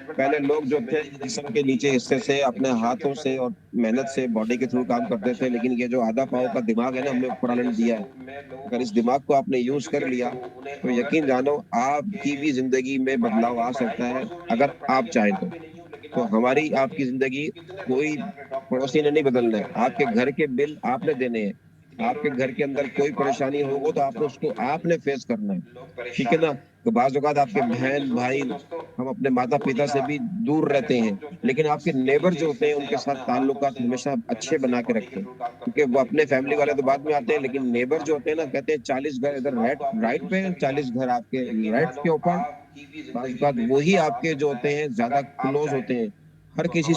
Speaker 3: पहले लोग जो थे जिस्म के नीचे हिस्से से अपने हाथों से और मेहनत से बॉडी के थ्रू काम करते थे, लेकिन ये जो आधा पाव का दिमाग है ना हमने ऊपर वाले ने दिया है, अगर इस दिमाग को आपने यूज कर लिया तो यकीन जानो आपकी भी जिंदगी में बदलाव आ सकता है अगर आप चाहें तो हमारी आपकी जिंदगी कोई पड़ोसी ने नहीं बदलना है। आपके घर के बिल आपने देने हैं। आपके घर के अंदर कोई परेशानी होगा तो आपने फेस करना है, ठीक है ना। तो बाज़ औक़ात आपके बहन भाई, हम अपने माता पिता से भी दूर रहते हैं, लेकिन आपके नेबर जो होते हैं उनके साथ ताल्लुकात हमेशा अच्छे बना के रखें, क्योंकि वो अपने फैमिली वाले तो बाद में आते हैं, लेकिन नेबर जो होते हैं ना, कहते हैं 40 घर इधर राइट पे, 40 घर आपके राइट के ऊपर। बाज़ औक़ात वही आपके जो होते हैं ज्यादा क्लोज होते हैं। हर किसी